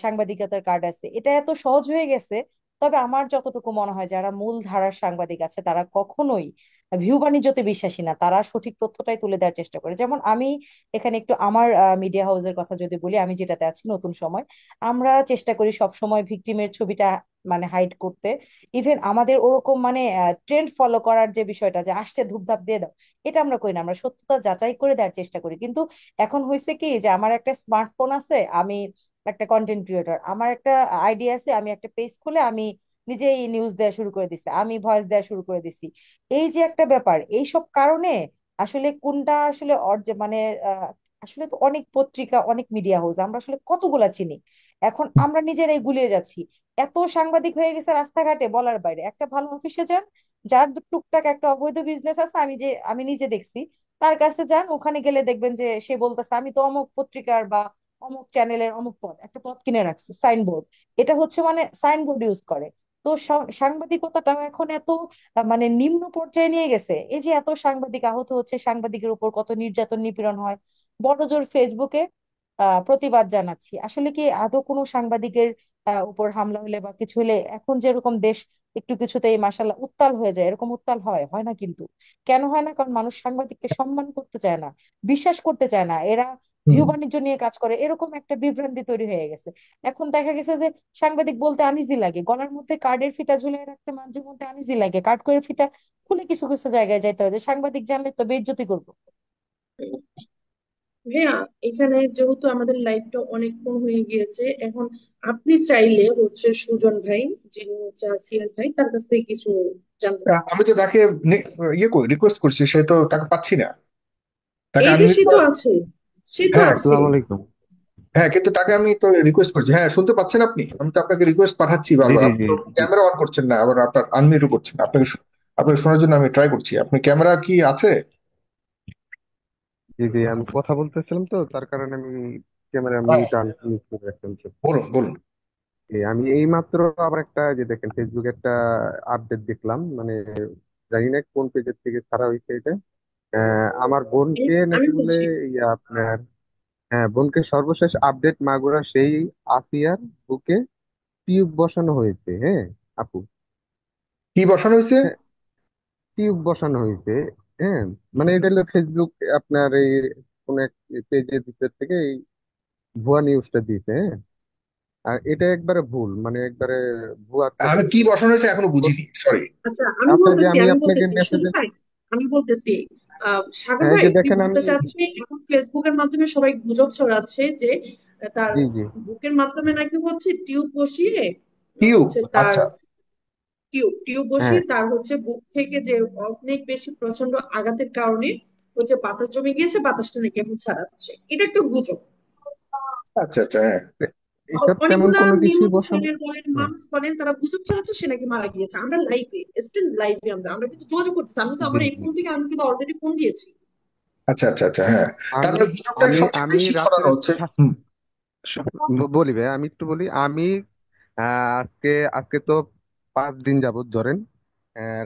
সাংবাদিকতার কার্ড আছে, এটা এত সহজ হয়ে গেছে। তবে আমার যতটুকু মনে হয়, যারা মূল ধারার সাংবাদিক আছে, তারা কখনোই ভিউ বাণিজ্যতে বিশ্বাসী না, তারা সঠিক তথ্যটাই তুলে দেওয়ার চেষ্টা করে। যেমন আমি এখানে একটু আমার মিডিয়া হাউসের কথা যদি বলি, আমি যেটাতে আছি নতুন সময়, আমরা চেষ্টা করি সব সময় ভিকটিমের ছবিটা মানে হাইড করতে। ইভেন আমাদের ওরকম মানে ট্রেন্ড ফলো করার যে বিষয়টা, যে আসছে ধূপধাপ দিয়ে দাও, এটা আমরা করি না। আমরা সত্যতা যাচাই করে দেওয়ার চেষ্টা করি। কিন্তু এখন হয়েছে কি, যে আমার একটা স্মার্টফোন আছে, আমি একটা কন্টেন্ট ক্রিয়েটর, আমার একটা আইডিয়া আছে, আমি একটা পেজ খুলে আমি নিজেই নিউজ দেওয়া শুরু করে দিছে, আমি ভয়েস দেওয়া শুরু করে দিছি। এই যে একটা ব্যাপার, এই সব কারণে আসলে কোনটা আসলে মানে আসলে তো অনেক পত্রিকা, অনেক মিডিয়া হাউস, আমরা আসলে কতগুলা চিনি। এখন আমরা নিজেরাই গুলিয়ে যাচ্ছি। এত সাংবাদিক হয়ে গেছে রাস্তাঘাটে বলার বাইরে। একটা ভালো অফিসে যান, যার টুকটাক একটা অবৈধ বিজনেস আছে, আমি নিজে দেখছি, তার কাছে যান, ওখানে গেলে দেখবেন যে সে বলতেছে আমি তো অমুক পত্রিকার বা অমুক চ্যানেলের অমুক পদ, একটা পদ কিনে রাখছে, সাইনবোর্ড। এটা হচ্ছে মানে সাইনবোর্ড ইউজ করে। তো সাংবাদিকতাটাও এখন এত মানে নিম্ন পর্যায়ে নিয়ে গেছে। এই যে এত সাংবাদিক আহত হচ্ছে, সাংবাদিকের উপর কত নির্যাতন নিপীড়ন হয়, বড়জোর ফেসবুকে প্রতিবাদ জানাচ্ছি। আসলে কি আদৌ কোনো সাংবাদিকের উপর হামলা হলে বা কিছু হলে এখন যেরকম দেশ একটু কিছুতেই মাসাল্লাহ উত্তাল হয়ে যায়, এরকম উত্তাল হয় হয় না কিন্তু? কেন হয় না? কারণ মানুষ সাংবাদিককে সম্মান করতে চায় না, বিশ্বাস করতে চায় না। এরা ভিউ হুম। বাণিজ্য নিয়ে কাজ করে, এরকম একটা বিভ্রান্তি তৈরি হয়ে গেছে। এখন দেখা গেছে যে সাংবাদিক বলতে আনইজি লাগে, গলার মধ্যে কার্ডের ফিতা ঝুলিয়ে রাখতে মাঝে মধ্যে আনইজি লাগে, কার্ড করে ফিতা খুলে কিছু কিছু জায়গায় যাইতে হয়, যে সাংবাদিক জানলে তো বেইজ্জতি করবো। হ্যাঁ, এখানে যেহেতু আমাদের লাইফটা অনেকক্ষণ হয়ে গিয়েছে, এখন আপনি চাইলে হচ্ছে সুজন ভাই, যিনি হচ্ছে আসিয়ার ভাই, তার কাছ থেকে কিছু জানতে পারেন। আমি তো তাকে ইয়ে করি, রিকোয়েস্ট করছি, সে তো তাকে পাচ্ছি না, তাকে এই যে আনমিউট। সে তো আছে, সে তো হ্যাঁ, আছে। আসসালামু আলাইকুম। হ্যাঁ, কিন্তু তাকে আমি তো রিকোয়েস্ট করছি। হ্যাঁ, শুনতে পাচ্ছেন আপনি? আমি তো আপনাকে রিকোয়েস্ট পাঠাচ্ছি জি বারবার, জি আপনি জি তো জি ক্যামেরা অন করছেন না, আবার আপনার আনমিউটও করছেন না। আপনাকে শোনার জন্য আমি ট্রাই করছি। আপনি ক্যামেরা কি আছে? জি জি, আমি কথা বলতেছিলাম তো, তার কারণে আমি ক্যামেরা হ্যাঁ, মিউট মিউট করে রাখলাম। বলুন বলুন। আমি এই মাত্র আবার একটা যে দেখেন ফেসবুকে একটা আপডেট দেখলাম, মানে জানি না কোন পেজের থেকে ছাড়া হয়েছে এটা। আমার বোনকে আমি নাকি বলে বলছি, ইয়া আপনার, হ্যাঁ বোনকে সর্বশেষ আপডেট মাগুরা সেই আসিয়ার বুকে টিউব বসানো হয়েছে। হ্যাঁ আপু, কি বসানো হয়েছে? টিউব বসানো হয়েছে। হ্যাঁ, মানে এটা হলো ফেসবুক আপনার এই কোন এক পেজের ভিতর থেকে এই ভুয়া নিউজটা দিয়েছে। হ্যাঁ, আর এটা একবারে ভুল, মানে একবারে ভুয়া আমি তথ্য। কি বসানো হয়েছে এখনো বুঝিনি, সরি। আচ্ছা আমি আচ্ছা, যে বলতেছি, আমি আমি আপনাকে বলতেছি মেসেজে, সুজন ভাই, আমি বলতেছি সাগর হ্যাঁ ভাই, যে উনি দেখেন বলতে আমি, চাচ্ছে এখন ফেসবুকের মাধ্যমে সবাই গুজব ছড়াচ্ছে যে তার জি জি, বুকের মাধ্যমে নাকি হচ্ছে টিউব বসিয়ে টিউব? হচ্ছে তার আচ্ছা। টিউব টিউব হ্যাঁ বসিয়ে তার হচ্ছে বুক থেকে যে অনেক বেশি প্রচন্ড আঘাতের কারণে হচ্ছে বাতাস জমে গিয়েছে, বাতাসটা নাকি এখন ছাড়াচ্ছে। এটা একটা গুজব। আচ্ছা আচ্ছা, হ্যাঁ। এসব তেমন অনেকগুলা কোনো কিছুই নিউজ বসানো, চ্যানেল বলেন, হ্যাঁ মানুষ বলেন, তারা গুজব ছড়াচ্ছে সে নাকি মারা গিয়েছে। আমরা লাইভে, স্টিল লাইভে, আমরা আমরা কিন্তু যোগাযোগ করতেছি। আমি তো জি আমার এই জি। ফোন থেকে আমি কিন্তু অলরেডি ফোন দিয়েছি। আচ্ছা আচ্ছা আচ্ছা, হ্যাঁ। তার আমি মানে গুজবটা আমি সবচেয়ে আমি বেশি ছড়ানো রাত্রে হচ্ছে। হুম। বলি ভাই, আমি একটু বলি। আমি আজকে আজকে তো 5 দিন যাবত ধরেন,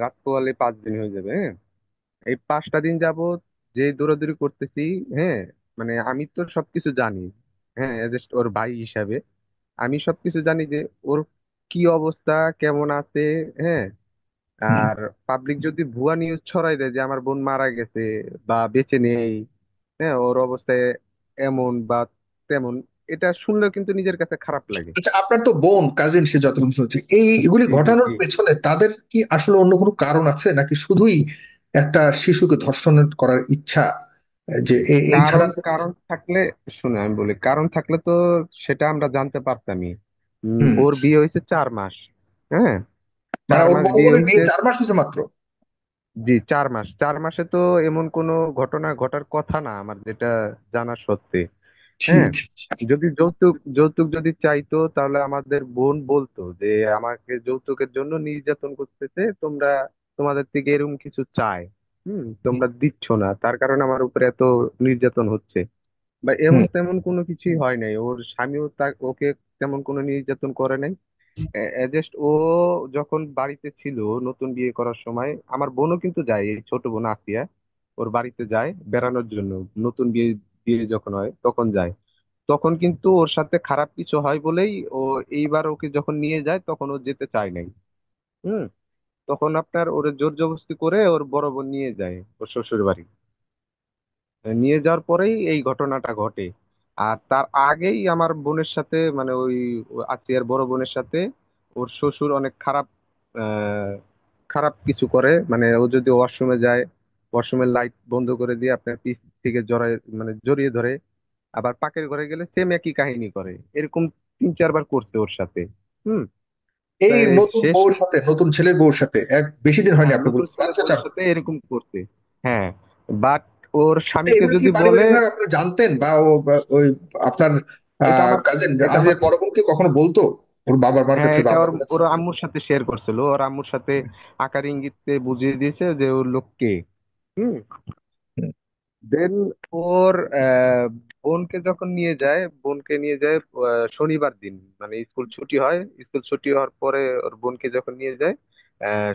রাত পোয়ালে 5 দিন হয়ে যাবে। হ্যাঁ, এই 5টা দিন যাবত যে দৌড়াদৌড়ি করতেছি, হ্যাঁ, মানে আমি তো সবকিছু জানি। হ্যাঁ, জাস্ট ওর ভাই হিসাবে আমি সবকিছু জানি যে ওর কি অবস্থা, কেমন আছে। হ্যাঁ, হুম। আর পাবলিক যদি ভুয়া নিউজ ছড়াই দেয় যে আমার বোন মারা গেছে বা বেঁচে নেই, হ্যাঁ ওর অবস্থায় এমন বা তেমন, এটা শুনলেও কিন্তু নিজের কাছে খারাপ লাগে। আচ্ছা, আপনার তো বোন, কাজিন, সে যতটুকু শুনছি, এগুলি জি জি ঘটানোর জি। পেছনে তাদের কি আসলে অন্য কোনো কারণ আছে, নাকি শুধুই একটা শিশুকে ধর্ষণ করার ইচ্ছা, যে এই ছাড়া? কারণ কারণ থাকলে, শুনে আমি বলি, কারণ থাকলে তো সেটা আমরা জানতে পারতামই। হুম। ওর বিয়ে হয়েছে 4 মাস। হ্যাঁ, মানে চার ওর মাস বড় বিয়ে বোনের হয়েছে। বিয়ে 4 মাস হয়েছে মাত্র? জি 4 মাস, 4 মাসে তো এমন কোনো ঘটনা ঘটার কথা না আমার যেটা জানা সত্ত্বে। ছি হ্যাঁ, ছি ছি। যদি যৌতুক যৌতুক যদি চাইতো তাহলে আমাদের বোন বলতো যে আমাকে যৌতুকের জন্য নির্যাতন করতেছে, তোমরা তোমাদের থেকে এরকম কিছু চায়, তোমরা দিচ্ছ না, তার কারণে আমার উপরে এত নির্যাতন হচ্ছে। বা এমন হুম। তেমন কোনো কিছুই হয় নাই, ওর স্বামীও ওকে তেমন কোনো নির্যাতন করে নাই। জাস্ট ও যখন বাড়িতে ছিল নতুন বিয়ে করার সময়, আমার বোনও কিন্তু যায়, এই ছোট বোন আফিয়া ওর বাড়িতে যায় বেড়ানোর জন্য। নতুন বিয়ে বিয়ে যখন হয় তখন যায়। তখন কিন্তু ওর সাথে খারাপ কিছু হয় বলেই ও এইবার ওকে যখন নিয়ে যায় তখন ও যেতে চায় নাই। হুম, তখন আপনার ওরে জোর জবরদস্তি করে ওর বড় বোন নিয়ে যায় ওর শ্বশুর বাড়ি। নিয়ে যাওয়ার পরেই এই ঘটনাটা ঘটে। আর তার আগেই আমার বোনের সাথে, মানে ওই আত্মীয়ার বড় বোনের সাথে ওর শ্বশুর অনেক খারাপ আহ, খারাপ কিছু করে। মানে ও যদি ওয়াশরুমে যায়, ওয়াশরুমের লাইট বন্ধ করে দিয়ে আপনার পিছ থেকে জড়ায়, মানে জড়িয়ে ধরে। আবার পাকের ঘরে গেলে সেম একই কাহিনী করে, এরকম 3-4 বার করছে ওর সাথে। হুম, এই তাই নতুন শেষ বউর সাথে, নতুন ছেলের বউর সাথে এক বেশি দিন হয়নি হ্যাঁ, আপনি নতুন বলছেন, ছেলে মাত্র বউর 4 মাস। সাথে এরকম করছে। হ্যাঁ, বাট ওর স্বামীকে এগুলো কি যদি বলে, পারিবারিক ভাবে আপনারা জানতেন, বা ওই আপনার এটা আমার কাজিন এটা আমার আসিয়ার বড় বোনকে কখনো বলতো ওর বাবার মার হ্যাঁ, কাছে বা এটা ওর আমাদের কাছে? ওর আম্মুর সাথে শেয়ার করছিল, ওর আম্মুর সাথে আকার ইঙ্গিতে বুঝিয়ে দিয়েছে যে ওর লোক কে। হুম। হুম, দেন ওর আহ, বোনকে নিয়ে যায় শনিবার দিন, মানে স্কুল ছুটি হয়, স্কুল ছুটি হওয়ার পরে ওর বোনকে যখন নিয়ে যায়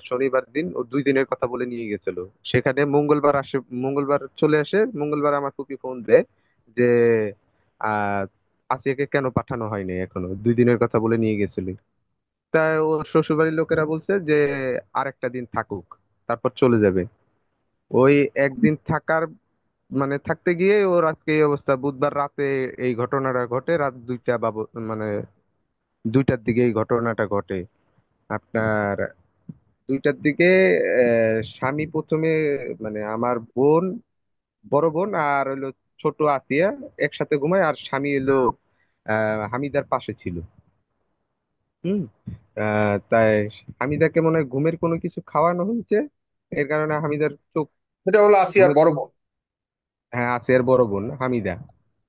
শনিবার দিন, ও 2 দিনের কথা বলে নিয়ে গেছিল। সেখানে মঙ্গলবার চলে আসে, মঙ্গলবার আমার ফুপি ফোন দেয় যে আহ আসিয়াকে কেন পাঠানো হয়নি, এখনো 2 দিনের কথা বলে নিয়ে গেছিল। তাই ওর শ্বশুরবাড়ির লোকেরা বলছে যে আরেকটা দিন থাকুক, তারপর চলে যাবে। ওই একদিন থাকার মানে থাকতে গিয়ে ওর আজকে এই অবস্থা। বুধবার রাতে এই ঘটনাটা ঘটে, রাত 2টা মানে 2টার দিকে এই ঘটনাটা ঘটে। আপনার 2টার দিকে স্বামী প্রথমে, মানে আমার বড় বোন আর হলো ছোট আতিয়া একসাথে ঘুমায়, আর স্বামী হলো হামিদার পাশে ছিল। হুম। তাই হামিদাকে মনে হয় ঘুমের কোনো কিছু খাওয়ানো হয়েছে, এর কারণে হামিদার চোখ এটা হলো আসিয়ার ঘুমের, বড় বোন। হ্যাঁ আসিয়ার বড় বোন হামিদা,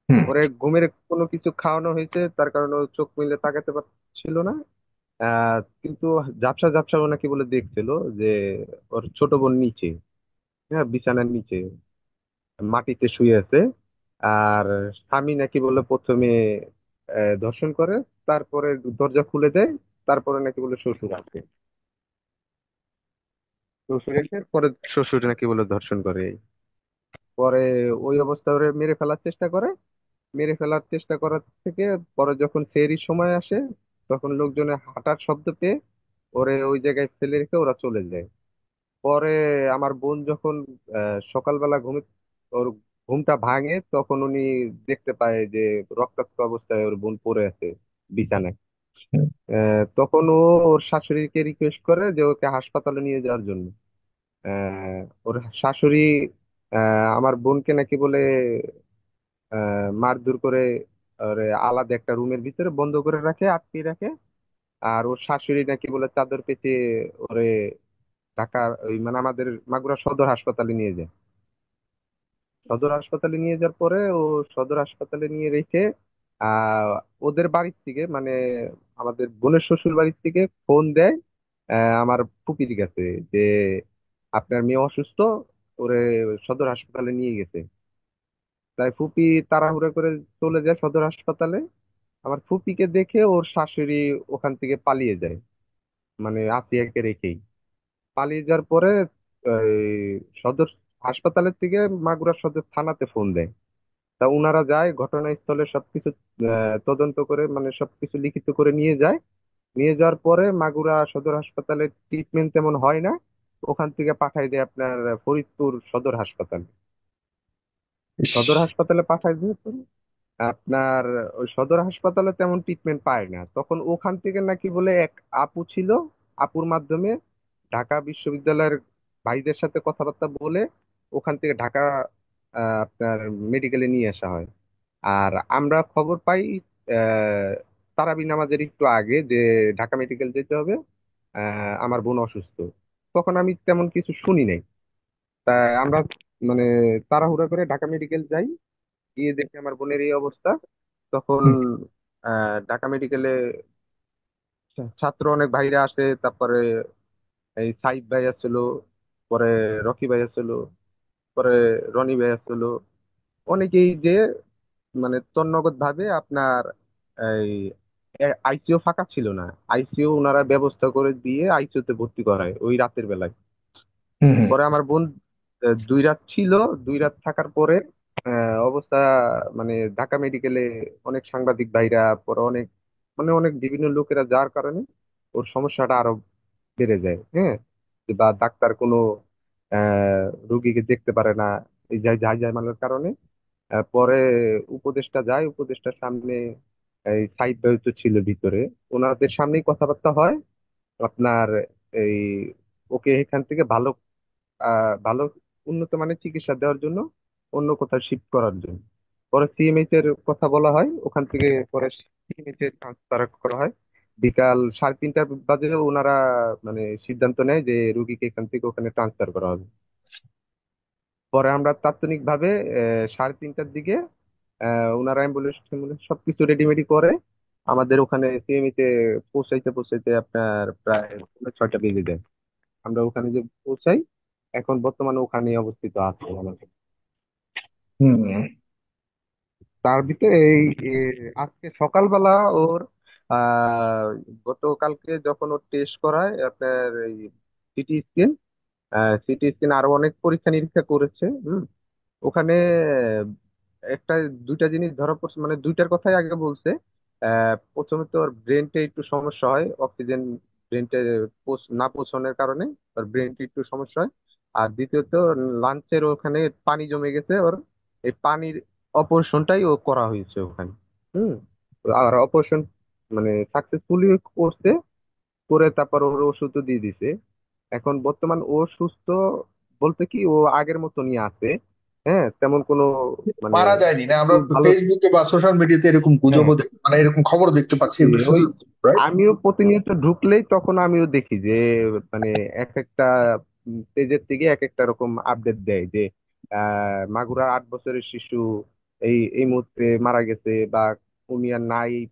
হুম। ওরে ঘুমের কোনো কিছু খাওয়ানো হয়েছে, তার কারণে ও চোখ মিলে তাকাতে পারছিল না। কিন্তু ঝাপসা ঝাপসা ও নাকি বলে দেখছিল যে ওর ছোট বোন নিচে, হ্যাঁ বিছানার নিচে মাটিতে শুয়ে আছে। আর স্বামী নাকি বলে প্রথমে ধর্ষণ করে, তারপরে দরজা খুলে দেয়, তারপরে নাকি বলে শ্বশুর আসে, শ্বশুর এসে পরে শ্বশুর নাকি বলে ধর্ষণ করে। পরে ওই অবস্থা ওরে মেরে ফেলার চেষ্টা করে, মেরে ফেলার চেষ্টা করার থেকে পরে যখন ফেরির সময় আসে, তখন লোকজনের হাঁটার শব্দ পেয়ে ওরে ওই জায়গায় ফেলে রেখে ওরা চলে যায়। পরে আমার বোন যখন সকালবেলা ওর ঘুমটা ভাঙে, তখন উনি দেখতে পায় যে রক্তাক্ত অবস্থায় ওর বোন পড়ে আছে বিছানায়। হুম। তখন ও ওর শাশুড়িকে রিকোয়েস্ট করে যে ওকে হাসপাতালে নিয়ে যাওয়ার জন্য। ওর শাশুড়ি আমার বোনকে নাকি বলে মারধর করে ওরে আলাদা একটা রুমের ভিতরে বন্ধ করে রাখে, আটকে রাখে। আর ওর শাশুড়ি নাকি বলে চাদর পেঁচিয়ে ওরে ঢাকা, ওই মানে আমাদের মাগুরা সদর হাসপাতালে নিয়ে যায়। সদর হাসপাতালে নিয়ে যাওয়ার পরে ও সদর হাসপাতালে নিয়ে রেখে আহ ওদের বাড়ির থেকে, মানে আমাদের বোনের শ্বশুর বাড়ির থেকে ফোন দেয় আমার ফুপির কাছে যে আপনার মেয়ে অসুস্থ, ওরে সদর হাসপাতালে নিয়ে গেছে। তাই ফুপি তাড়াহুড়ো করে চলে যায় সদর হাসপাতালে। আমার ফুপিকে দেখে ওর শাশুড়ি ওখান থেকে পালিয়ে যায়, মানে আতিয়াকে রেখেই পালিয়ে যাওয়ার পরে এই সদর হাসপাতালের থেকে মাগুরা সদর থানাতে ফোন দেয়। তা উনারা যায় ঘটনাস্থলে সবকিছু তদন্ত করে, মানে সবকিছু লিখিত করে নিয়ে যায়। নিয়ে যাওয়ার পরে মাগুরা সদর হাসপাতালে ট্রিটমেন্ট তেমন হয় না, ওখান থেকে পাঠায় দেয় আপনার ফরিদপুর সদর হাসপাতাল। ইস। সদর হাসপাতালে পাঠায় দিয়ে পরে আপনার ওই সদর হাসপাতালে তেমন ট্রিটমেন্ট পায় না, তখন ওখান থেকে নাকি বলে এক আপু ছিল, আপুর মাধ্যমে ঢাকা বিশ্ববিদ্যালয়ের ভাইদের সাথে কথাবার্তা বলে ওখান থেকে ঢাকা আপনার মেডিকেলে নিয়ে আসা হয়। আর আমরা খবর পাই আহ তারাবি নামাজের একটু আগে যে ঢাকা মেডিকেল যেতে হবে, আমার বোন অসুস্থ। তখন আমি তেমন কিছু শুনি নাই। তাই আমরা মানে তাড়াহুড়া করে ঢাকা মেডিকেল যাই, গিয়ে দেখি আমার বোনের এই অবস্থা। তখন হুম, ঢাকা মেডিকেলে ছাত্র অনেক ভাইরা আসে, তারপরে এই সাইদ ভাই আসছিল, পরে রকি ভাই আসছিল, পরে রনি ভাই আসছিল, অনেকেই যে মানে তন্নগত ভাবে আপনার এই আইসিইউ ফাঁকা ছিল না, আইসিইউ ওনারা ব্যবস্থা করে দিয়ে আইসিইউ তে ভর্তি করায় ওই রাতের বেলায়। হুম, হুম। পরে আমার বোন 2 রাত ছিল, 2 রাত থাকার পরে অবস্থা মানে ঢাকা মেডিকেলে অনেক সাংবাদিক ভাইরা, পরে অনেক মানে অনেক বিভিন্ন লোকেরা যার কারণে ওর সমস্যাটা আরো বেড়ে যায়। হ্যাঁ, বা ডাক্তার কোনো রুগীকে দেখতে পারে না, এই যাই যাই জায়মালের কারণে। পরে উপদেষ্টা যায়, উপদেষ্টার সামনে এই সাইড তো ছিল ভিতরে, ওনাদের সামনেই কথাবার্তা হয় আপনার এই ওকে এখান থেকে ভালো উন্নত মানের চিকিৎসা দেওয়ার জন্য অন্য কোথাও শিফট করার জন্য। পরে সিএমএইচ এর কথা বলা হয়, ওখান থেকে পরে সিএমএইচ এর ট্রান্সফার করা হয়। বিকাল 3:30 বাজে ওনারা মানে সিদ্ধান্ত নেয় যে রুগীকে এখান থেকে ওখানে ট্রান্সফার করা হবে। পরে আমরা তাৎক্ষণিকভাবে 3:30টার দিকে ওনারা অ্যাম্বুলেন্স সবকিছু রেডিমেডি করে আমাদের ওখানে সিএমই তে পৌঁছাইতে পৌঁছাইতে আপনার প্রায় 6টা বেজে যায়। আমরা ওখানে যে পৌঁছাই, এখন বর্তমানে ওখানে অবস্থিত আছে আমাদের। হুম। তার ভিতরে আজকে সকালবেলা ওর আহ গতকালকে যখন ওর টেস্ট করায় আপনার এই সিটি স্ক্যান, সিটি স্ক্যান আরো অনেক পরীক্ষা নিরীক্ষা করেছে। ওখানে একটা দুইটা জিনিস ধরা পড়ছে, মানে দুইটার কথাই আগে বলছে। প্রথমে তো ওর ব্রেনটে একটু সমস্যা হয়, অক্সিজেন ব্রেনটে না পৌঁছানোর কারণে ওর ব্রেনটে একটু সমস্যা হয়। আর দ্বিতীয়ত লাঞ্চের ওখানে পানি জমে গেছে ওর, এই পানির অপারেশনটাই ও করা হয়েছে ওখানে। হুম। আর অপারেশন মানে সাকসেসফুলি করছে, করে তারপর ওর ওষুধও দিয়ে দিছে। এখন বর্তমান ও সুস্থ বলতে কি ও আগের মতনই আছে। হ্যাঁ, তেমন কোনো মানে মারা যায়নি না? একটু আমরা ভালো। ফেসবুকে বা সোশ্যাল মিডিয়াতে এরকম হ্যাঁ, গুজবও মানে এরকম খবর দেখতে পাচ্ছি, জি, এগুলো ওই সত্যি, রাইট? আমিও প্রতিনিয়ত ঢুকলেই তখন আমিও দেখি যে মানে এক একটা পেজের থেকে এক একটা রকম আপডেট দেয় যে মাগুরার 8 বছরের শিশু এই এই মুহূর্তে মারা গেছে, বা উনি আর নাই এই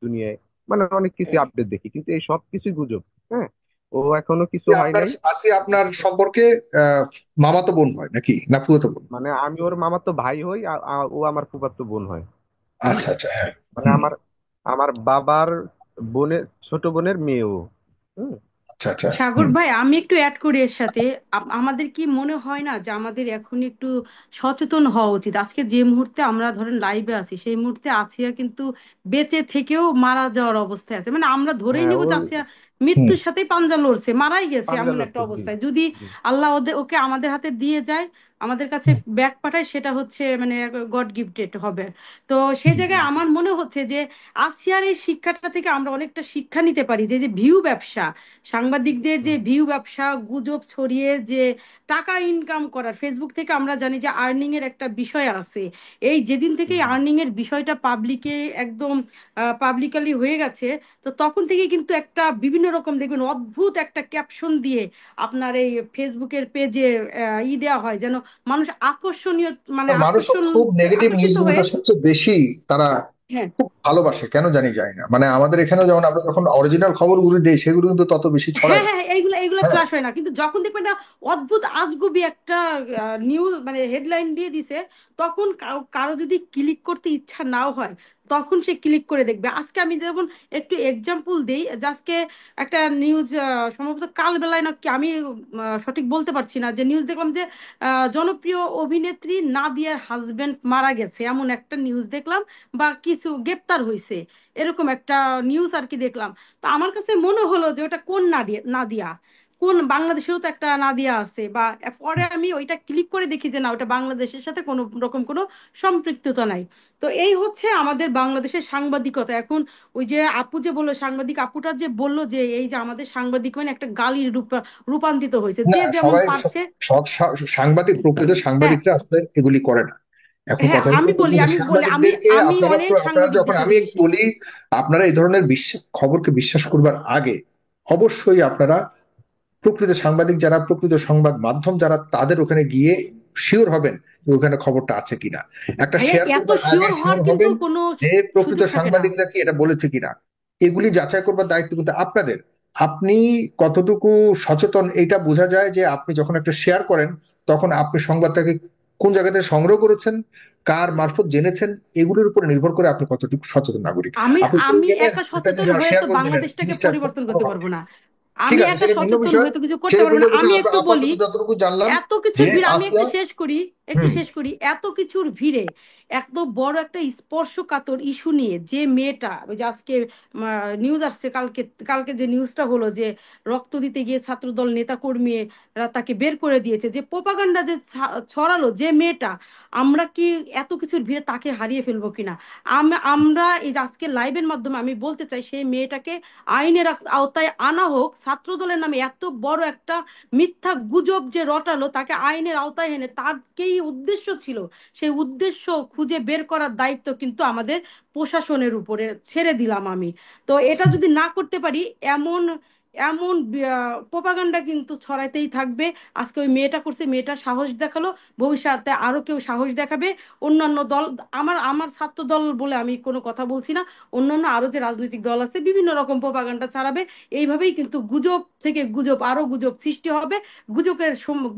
দুনিয়ায়। মানে অনেক কিছু আপডেট দেখি, কিন্তু এই সব কিছুই গুজব। হ্যাঁ, ও এখনো কিছু হয় আপনার নাই। আসি আপনার সম্পর্কে মামাতো বোন হয় নাকি না ফুফাতো বোন? মানে আমি ওর মামাতো ভাই হই, আর ও আমার ফুফাতো বোন হয়। হুম। আচ্ছা আচ্ছা, হ্যাঁ। মানে হুম। আমার আমার বাবার বোনের ছোট বোনের মেয়ে ও। হুম। আচ্ছা আচ্ছা। সাগর হুম। ভাই, আমি একটু অ্যাড করি এর সাথে। আমাদের কি মনে হয় না যে আমাদের এখন একটু সচেতন হওয়া উচিত? আজকে যে মুহূর্তে আমরা ধরেন লাইভে আছি, সেই মুহূর্তে আসিয়া কিন্তু বেঁচে থেকেও মারা যাওয়ার অবস্থায় আছে। মানে আমরা ধরেই হ্যাঁ, নিব যে ওর আসিয়া হুম। মৃত্যুর সাথেই পাঞ্জা লড়ছে, মারাই গেছে পাঞ্জা এমন একটা লড়ছে, জি। অবস্থায়। যদি জি। আল্লাহ ওকে আমাদের হাতে দিয়ে যায়, আমাদের কাছে হুম। ব্যাগ পাঠায়, সেটা হচ্ছে মানে গড গিফটেড হবে। তো সেই হুম। জায়গায় আমার মনে হচ্ছে যে আসিয়ার এই শিক্ষাটা থেকে আমরা অনেকটা শিক্ষা নিতে পারি, যে যে ভিউ ব্যবসা, সাংবাদিকদের যে ভিউ ব্যবসা, গুজব ছড়িয়ে যে টাকা ইনকাম করার, ফেসবুক থেকে আমরা জানি যে আর্নিং এর একটা বিষয় আছে। এই যেদিন থেকে হুম। আর্নিং এর বিষয়টা পাবলিকে একদম পাবলিকালি হয়ে গেছে, তো তখন থেকে কিন্তু একটা বিভিন্ন রকম দেখবেন অদ্ভুত একটা ক্যাপশন দিয়ে আপনার এই ফেসবুকের পেজে দেওয়া হয়, যেন মানুষ আকর্ষণীয়, মানে মানুষও খুব নেগেটিভ আকর্ষিত হয়ে। নিউজগুলো সবচেয়ে বেশি তারা হ্যাঁ, খুব ভালোবাসে, কেন জানি যায় না। মানে আমাদের এখানেও যেমন আমরা যখন অরিজিনাল খবরগুলো দিই সেগুলো কিন্তু তত বেশি হ্যাঁ, ছড়ায় না। হ্যাঁ, এইগুলো এইগুলো হ্যাঁ। ফ্লাশ হয় না, কিন্তু যখন দেখবেন না অদ্ভুত আজগুবি একটা নিউজ মানে হেডলাইন দিয়ে দিছে, তখন কারো যদি ক্লিক করতে ইচ্ছা নাও হয়, তখন সে ক্লিক করে দেখবে। আজকে আমি যেমন একটু এক্সাম্পল দিই, যে আজকে একটা নিউজ, সম্ভবত কাল বেলায় না কি, আমি সঠিক বলতে পারছি না, যে নিউজ দেখলাম যে জনপ্রিয় অভিনেত্রী নাদিয়ার হাজবেন্ড মারা গেছে, এমন একটা নিউজ দেখলাম, বা কিছু গ্রেপ্তার হয়েছে, এরকম একটা নিউজ আর কি দেখলাম। তো আমার কাছে মনে হলো যে ওটা কোন নাদিয়া, নাদিয়া কোন, বাংলাদেশেও তো একটা নাদিয়া আছে। বা পরে আমি ওইটা ক্লিক করে দেখি যে না, ওটা বাংলাদেশের সাথে কোনো রকম কোনো সম্পৃক্ততা নাই। তো এই হচ্ছে আমাদের বাংলাদেশের সাংবাদিকতা এখন। ওই যে আপু যে বললো, সাংবাদিক আপুটা যে বললো, যে এই যে আমাদের সাংবাদিক মানে একটা গালির রূপান্তরিত হয়েছে, না, যে যেমন সবাই পারছে। সব সাংবাদিক, প্রকৃত হ্যাঁ, সাংবাদিকরা আসলে এগুলি করে না। এখন হ্যাঁ, কথা হলো আমি বলি, প্রকৃত আমি বলি, আমি সাংবাদিকদেরকে আমি আপনারা অনেক আপনারা যখন, সাংবাদিকদেরকে আমি দেখছি। বলি আপনারা এই ধরনের খবরকে বিশ্বাস করবার আগে অবশ্যই আপনারা প্রকৃত সাংবাদিক যারা, প্রকৃত সংবাদ মাধ্যম যারা, তাদের ওখানে গিয়ে শিওর হবেন যে ওখানে খবরটা আছে কিনা। একটা ভাইয়া, শেয়ার এত করবার আগে শিওর হওয়ার শিওর কিন্তু হবেন কোনো যে প্রকৃত সুযোগ থাকে না। সাংবাদিকরা কি এটা বলেছে কিনা। এগুলি যাচাই করবার দায়িত্ব কিন্তু আপনাদের। আপনি কতটুকু সচেতন এটা বোঝা যায় যে আপনি যখন একটা শেয়ার করেন, তখন আপনি সংবাদটাকে কোন জায়গা থেকে সংগ্রহ করেছেন, কার মারফত জেনেছেন, এগুলোর উপর নির্ভর করে আপনি কতটুকু সচেতন নাগরিক। আমি আপনি কেউ আমি গেলে একা একটা সচেতন জিনিস হয়ে শেয়ার তো করে দিলেন, বাংলাদেশটাকে জিনিসটা পরিবর্তন কোনো করতে হবে পারবো না। না। ঠিক আমি আছে, একা সেটা ভিন্ন সচেতন বিষয়। হয়ে তো কিছু করতে সেটা পারবো ভিন্ন না। আমি বিষয়। একটু বলি, আপাতত যতটুকু জানলাম এত কিছুর যে ভিড়ে আমি একটু আসিয়া। শেষ করি, একটু হুম। শেষ করি। এত কিছুর ভিড়ে এত বড় একটা স্পর্শকাতর ইস্যু নিয়ে যে মেয়েটা, ওই যে আজকে নিউজ আসছে, কালকে কালকে যে নিউজটা হলো, যে রক্ত দিতে গিয়ে ছাত্রদল নেতা কর্মীরা তাকে বের করে দিয়েছে, যে প্রোপাগান্ডা যে ছড়ালো যে মেয়েটা, আমরা কি এত কিছুর ভিড়ে তাকে হারিয়ে ফেলবো কিনা? আমরা এই যে আজকে লাইভের মাধ্যমে আমি বলতে চাই, সেই মেয়েটাকে আইনের আওতায় আনা হোক। ছাত্রদলের নামে এত বড় একটা মিথ্যা গুজব যে রটালো, তাকে আইনের আওতায় এনে তাকেই উদ্দেশ্য ছিল, সেই উদ্দেশ্য খুঁজে বের করার দায়িত্ব কিন্তু আমাদের প্রশাসনের উপরে ছেড়ে দিলাম আমি। তো এটা যদি না করতে পারি, এমন এমন প্রোপাগান্ডা কিন্তু ছড়াইতেই থাকবে। আজকে ওই মেয়েটা করছে, মেয়েটা সাহস দেখালো, ভবিষ্যতে আরো কেউ সাহস দেখাবে। অন্যান্য দল, আমার আমার ছাত্র দল বলে আমি কোনো কথা বলছি না, অন্যান্য আরো যে রাজনৈতিক দল আছে বিভিন্ন রকম প্রোপাগান্ডা ছড়াবে। এইভাবেই কিন্তু গুজব থেকে গুজব, আরো গুজব সৃষ্টি হবে।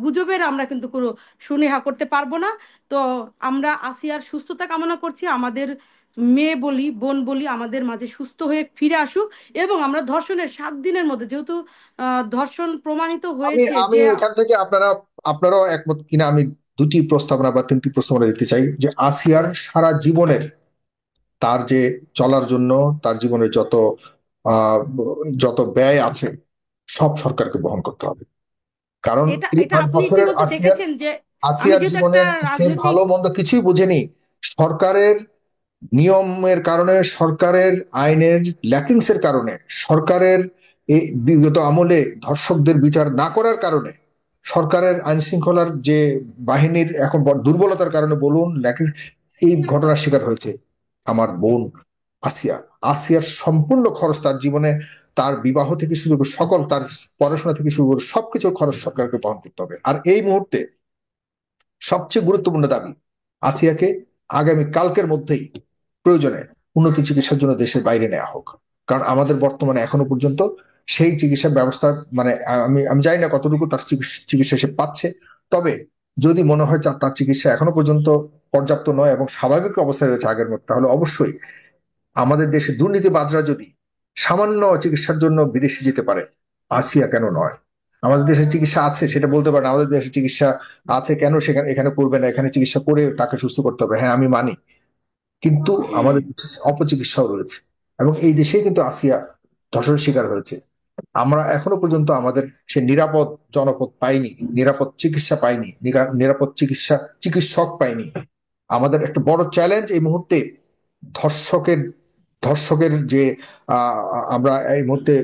গুজবের আমরা কিন্তু কোনো সুনেহা করতে পারবো না। তো আমরা আসিয়ার সুস্থতা কামনা করছি, আমাদের মেয়ে বলি, বোন বলি, আমাদের মাঝে সুস্থ হয়ে ফিরে আসুক। এবং আমরা ধর্ষণের 7 দিনের মধ্যে, যেহেতু ধর্ষণ প্রমাণিত আমি হয়েছে আমি যে, এখান থেকে আপনারাও একমত কিনা আমি দুটি প্রস্তাবনা বা তিনটি প্রস্তাবনা দিতে চাই। যে আসিয়ার সারা জীবনের, তার যে চলার জন্য তার জীবনের আহ যত ব্যয় আছে সব সরকারকে বহন করতে হবে। কারণ এটা এটা 53 আপনি বছরের ইতিমধ্যে আসিয়ার দেখেছেন যে আমি আসিয়ার যেহেতু একটা জীবনে সে রাজনৈতিক, ভালো মন্দ কিছুই বুঝেনি। সরকারের নিয়মের কারণে, সরকারের আইনের ল্যাকিংস এর কারণে, সরকারের এই বিগত আমলে ধর্ষকদের বিচার না করার কারণে, সরকারের আইন শৃঙ্খলার যে বাহিনীর এখন দুর্বলতার কারণে বলুন, ল্যাকিংস, এই ঘটনার শিকার হয়েছে আমার বোন আসিয়া। আসিয়ার সম্পূর্ণ খরচ তার জীবনে, তার বিবাহ থেকে শুরু করে সকল, তার পড়াশোনা থেকে শুরু করে সবকিছুর খরচ সরকারকে বহন করতে হবে। আর এই মুহূর্তে সবচেয়ে গুরুত্বপূর্ণ দাবি, আসিয়াকে আগামী কালকের মধ্যেই প্রয়োজনে উন্নত চিকিৎসার জন্য দেশের বাইরে নেওয়া হোক। কারণ আমাদের বর্তমানে এখনো পর্যন্ত সেই চিকিৎসা ব্যবস্থা, মানে আমি আমি জানি না কতটুকু তার চিকিৎসা সে পাচ্ছে। তবে যদি মনে হয় তার চিকিৎসা এখনো পর্যন্ত পর্যাপ্ত নয় এবং স্বাভাবিক অবস্থায় রয়েছে আগের মতো, তাহলে অবশ্যই আমাদের দেশে দুর্নীতিবাজরা যদি সামান্য চিকিৎসার জন্য বিদেশে যেতে পারে, আসিয়া কেন নয়? আমাদের দেশে চিকিৎসা আছে সেটা বলতে পারেন, আমাদের দেশে চিকিৎসা আছে কেন সেখানে এখানে করবে না? এখানে চিকিৎসা করে তাকে সুস্থ করতে হবে, হ্যাঁ আমি মানি। কিন্তু আমাদের দেশে অপচিকিৎসাও রয়েছে এবং এই দেশেই কিন্তু আসিয়া ধর্ষণের শিকার হয়েছে। আমরা এখনো পর্যন্ত আমাদের সে নিরাপদ জনপদ পাইনি, নিরাপদ চিকিৎসা পাইনি, নিরাপদ চিকিৎসক পাইনি। আমাদের একটা বড় চ্যালেঞ্জ এই মুহূর্তে ধর্ষকের ধর্ষকের যে আমরা এই মুহূর্তে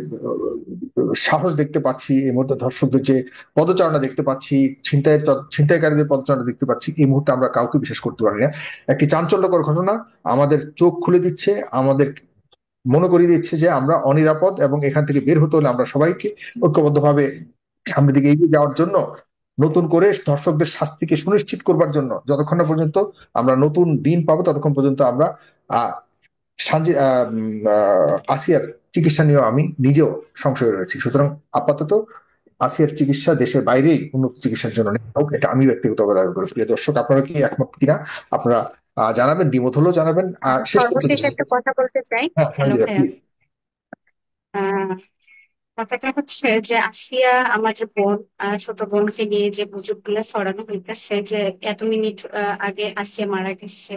সাহস দেখতে পাচ্ছি, এই মুহূর্তে ধর্ষকদের যে পদচারণা দেখতে পাচ্ছি, ছিনতাইকারীদের পদচারণা দেখতে পাচ্ছি, এই মুহূর্তে আমরা কাউকে বিশ্বাস করতে পারি না। একটি চাঞ্চল্যকর ঘটনা আমাদের চোখ খুলে দিচ্ছে, আমাদের মনে করিয়ে দিচ্ছে যে আমরা অনিরাপদ এবং এখান থেকে বের হতে হলে আমরা সবাইকে ঐক্যবদ্ধভাবে সামনের দিকে এগিয়ে যাওয়ার জন্য, নতুন করে ধর্ষকদের শাস্তিকে সুনিশ্চিত করবার জন্য, যতক্ষণ না পর্যন্ত আমরা নতুন দিন পাবো ততক্ষণ পর্যন্ত আমরা আহ আসিয়ার চিকিৎসা নিয়েও আমি নিজেও সংশয়ে রয়েছি। সুতরাং আপাতত আসিয়ার চিকিৎসা দেশের বাইরেই উন্নত চিকিৎসার জন্য নেওয়া হোক, এটা আমি ব্যক্তিগতভাবে দাবি করি। প্রিয় দর্শক, আপনারা কি একমত কিনা আপনারা জানাবেন, দ্বিমত হলেও জানাবেন। শেষ করতে সর্বশেষ চাই, একটা কথা বলতে চাই। হ্যাঁ হ্যালো সানজিদা ভাইয়া। প্লিজ। কথাটা হচ্ছে যে আসিয়া আমার যে বোন, ছোট বোনকে নিয়ে যে গুজবগুলো ছড়ানো হইতেছে যে এত মিনিট আগে আসিয়া মারা গেছে,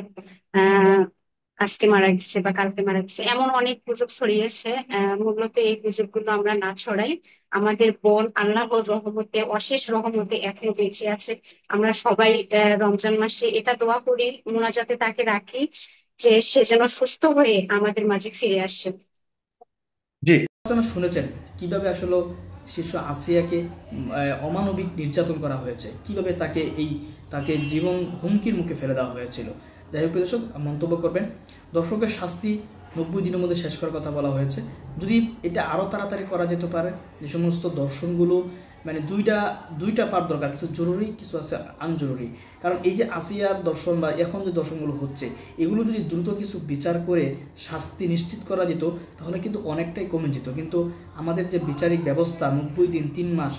আহ আজকে মারা গেছে বা কালকে মারা গেছে, এমন অনেক গুজব ছড়িয়েছে। মূলত এই গুজবগুলো আমরা না ছড়াই। আমাদের বোন আল্লাহর রহমতে, অশেষ রহমতে এখনো বেঁচে আছে। আমরা সবাই রমজান মাসে এটা দোয়া করি, মোনাজাতে তাকে রাখি যে সে যেন সুস্থ হয়ে আমাদের মাঝে ফিরে আসে। জি, আপনারা শুনেছেন কিভাবে আসলে শিশু আসিয়াকে অমানবিক নির্যাতন করা হয়েছে, কিভাবে তাকে জীবন হুমকির মুখে ফেলে দেওয়া হয়েছিল। যাই হোক দর্শক, মন্তব্য করবেন। দর্শকের শাস্তি 90 দিনের মধ্যে শেষ করার কথা বলা হয়েছে। যদি এটা আরো তাড়াতাড়ি করা যেতে পারে, যে সমস্ত দর্শনগুলো মানে দুইটা পার্ট দরকার, কিছু জরুরি, কিছু আছে আনজরুরি। কারণ এই যে আসিয়ার দর্শন বা এখন যে দর্শনগুলো হচ্ছে, এগুলো যদি দ্রুত কিছু বিচার করে শাস্তি নিশ্চিত করা যেত তাহলে কিন্তু অনেকটাই কমে যেত। কিন্তু আমাদের যে বিচারিক ব্যবস্থা 90 দিন 3 মাস,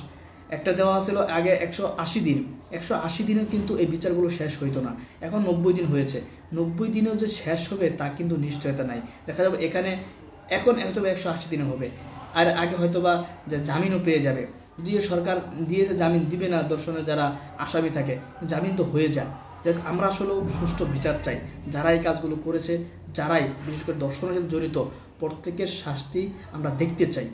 একটা দেওয়া ছিল আগে 180 দিন, 180 দিনেও কিন্তু এই বিচারগুলো শেষ হইতো না। এখন 90 দিন হয়েছে, 90 দিনেও যে শেষ হবে তা কিন্তু নিশ্চয়তা নাই। দেখা যাবে এখন হয়তো 180 দিনে হবে, আর আগে হয়তোবা যে জামিনও পেয়ে যাবে। যদিও সরকার দিয়েছে জামিন দিবে না, দর্শনের যারা আসামি থাকে জামিন তো হয়ে যায়। আমরা আসলেও সুষ্ঠু বিচার চাই। যারা এই কাজগুলো করেছে, যারাই বিশেষ করে দর্শনের সাথে জড়িত, প্রত্যেকের শাস্তি আমরা দেখতে চাই।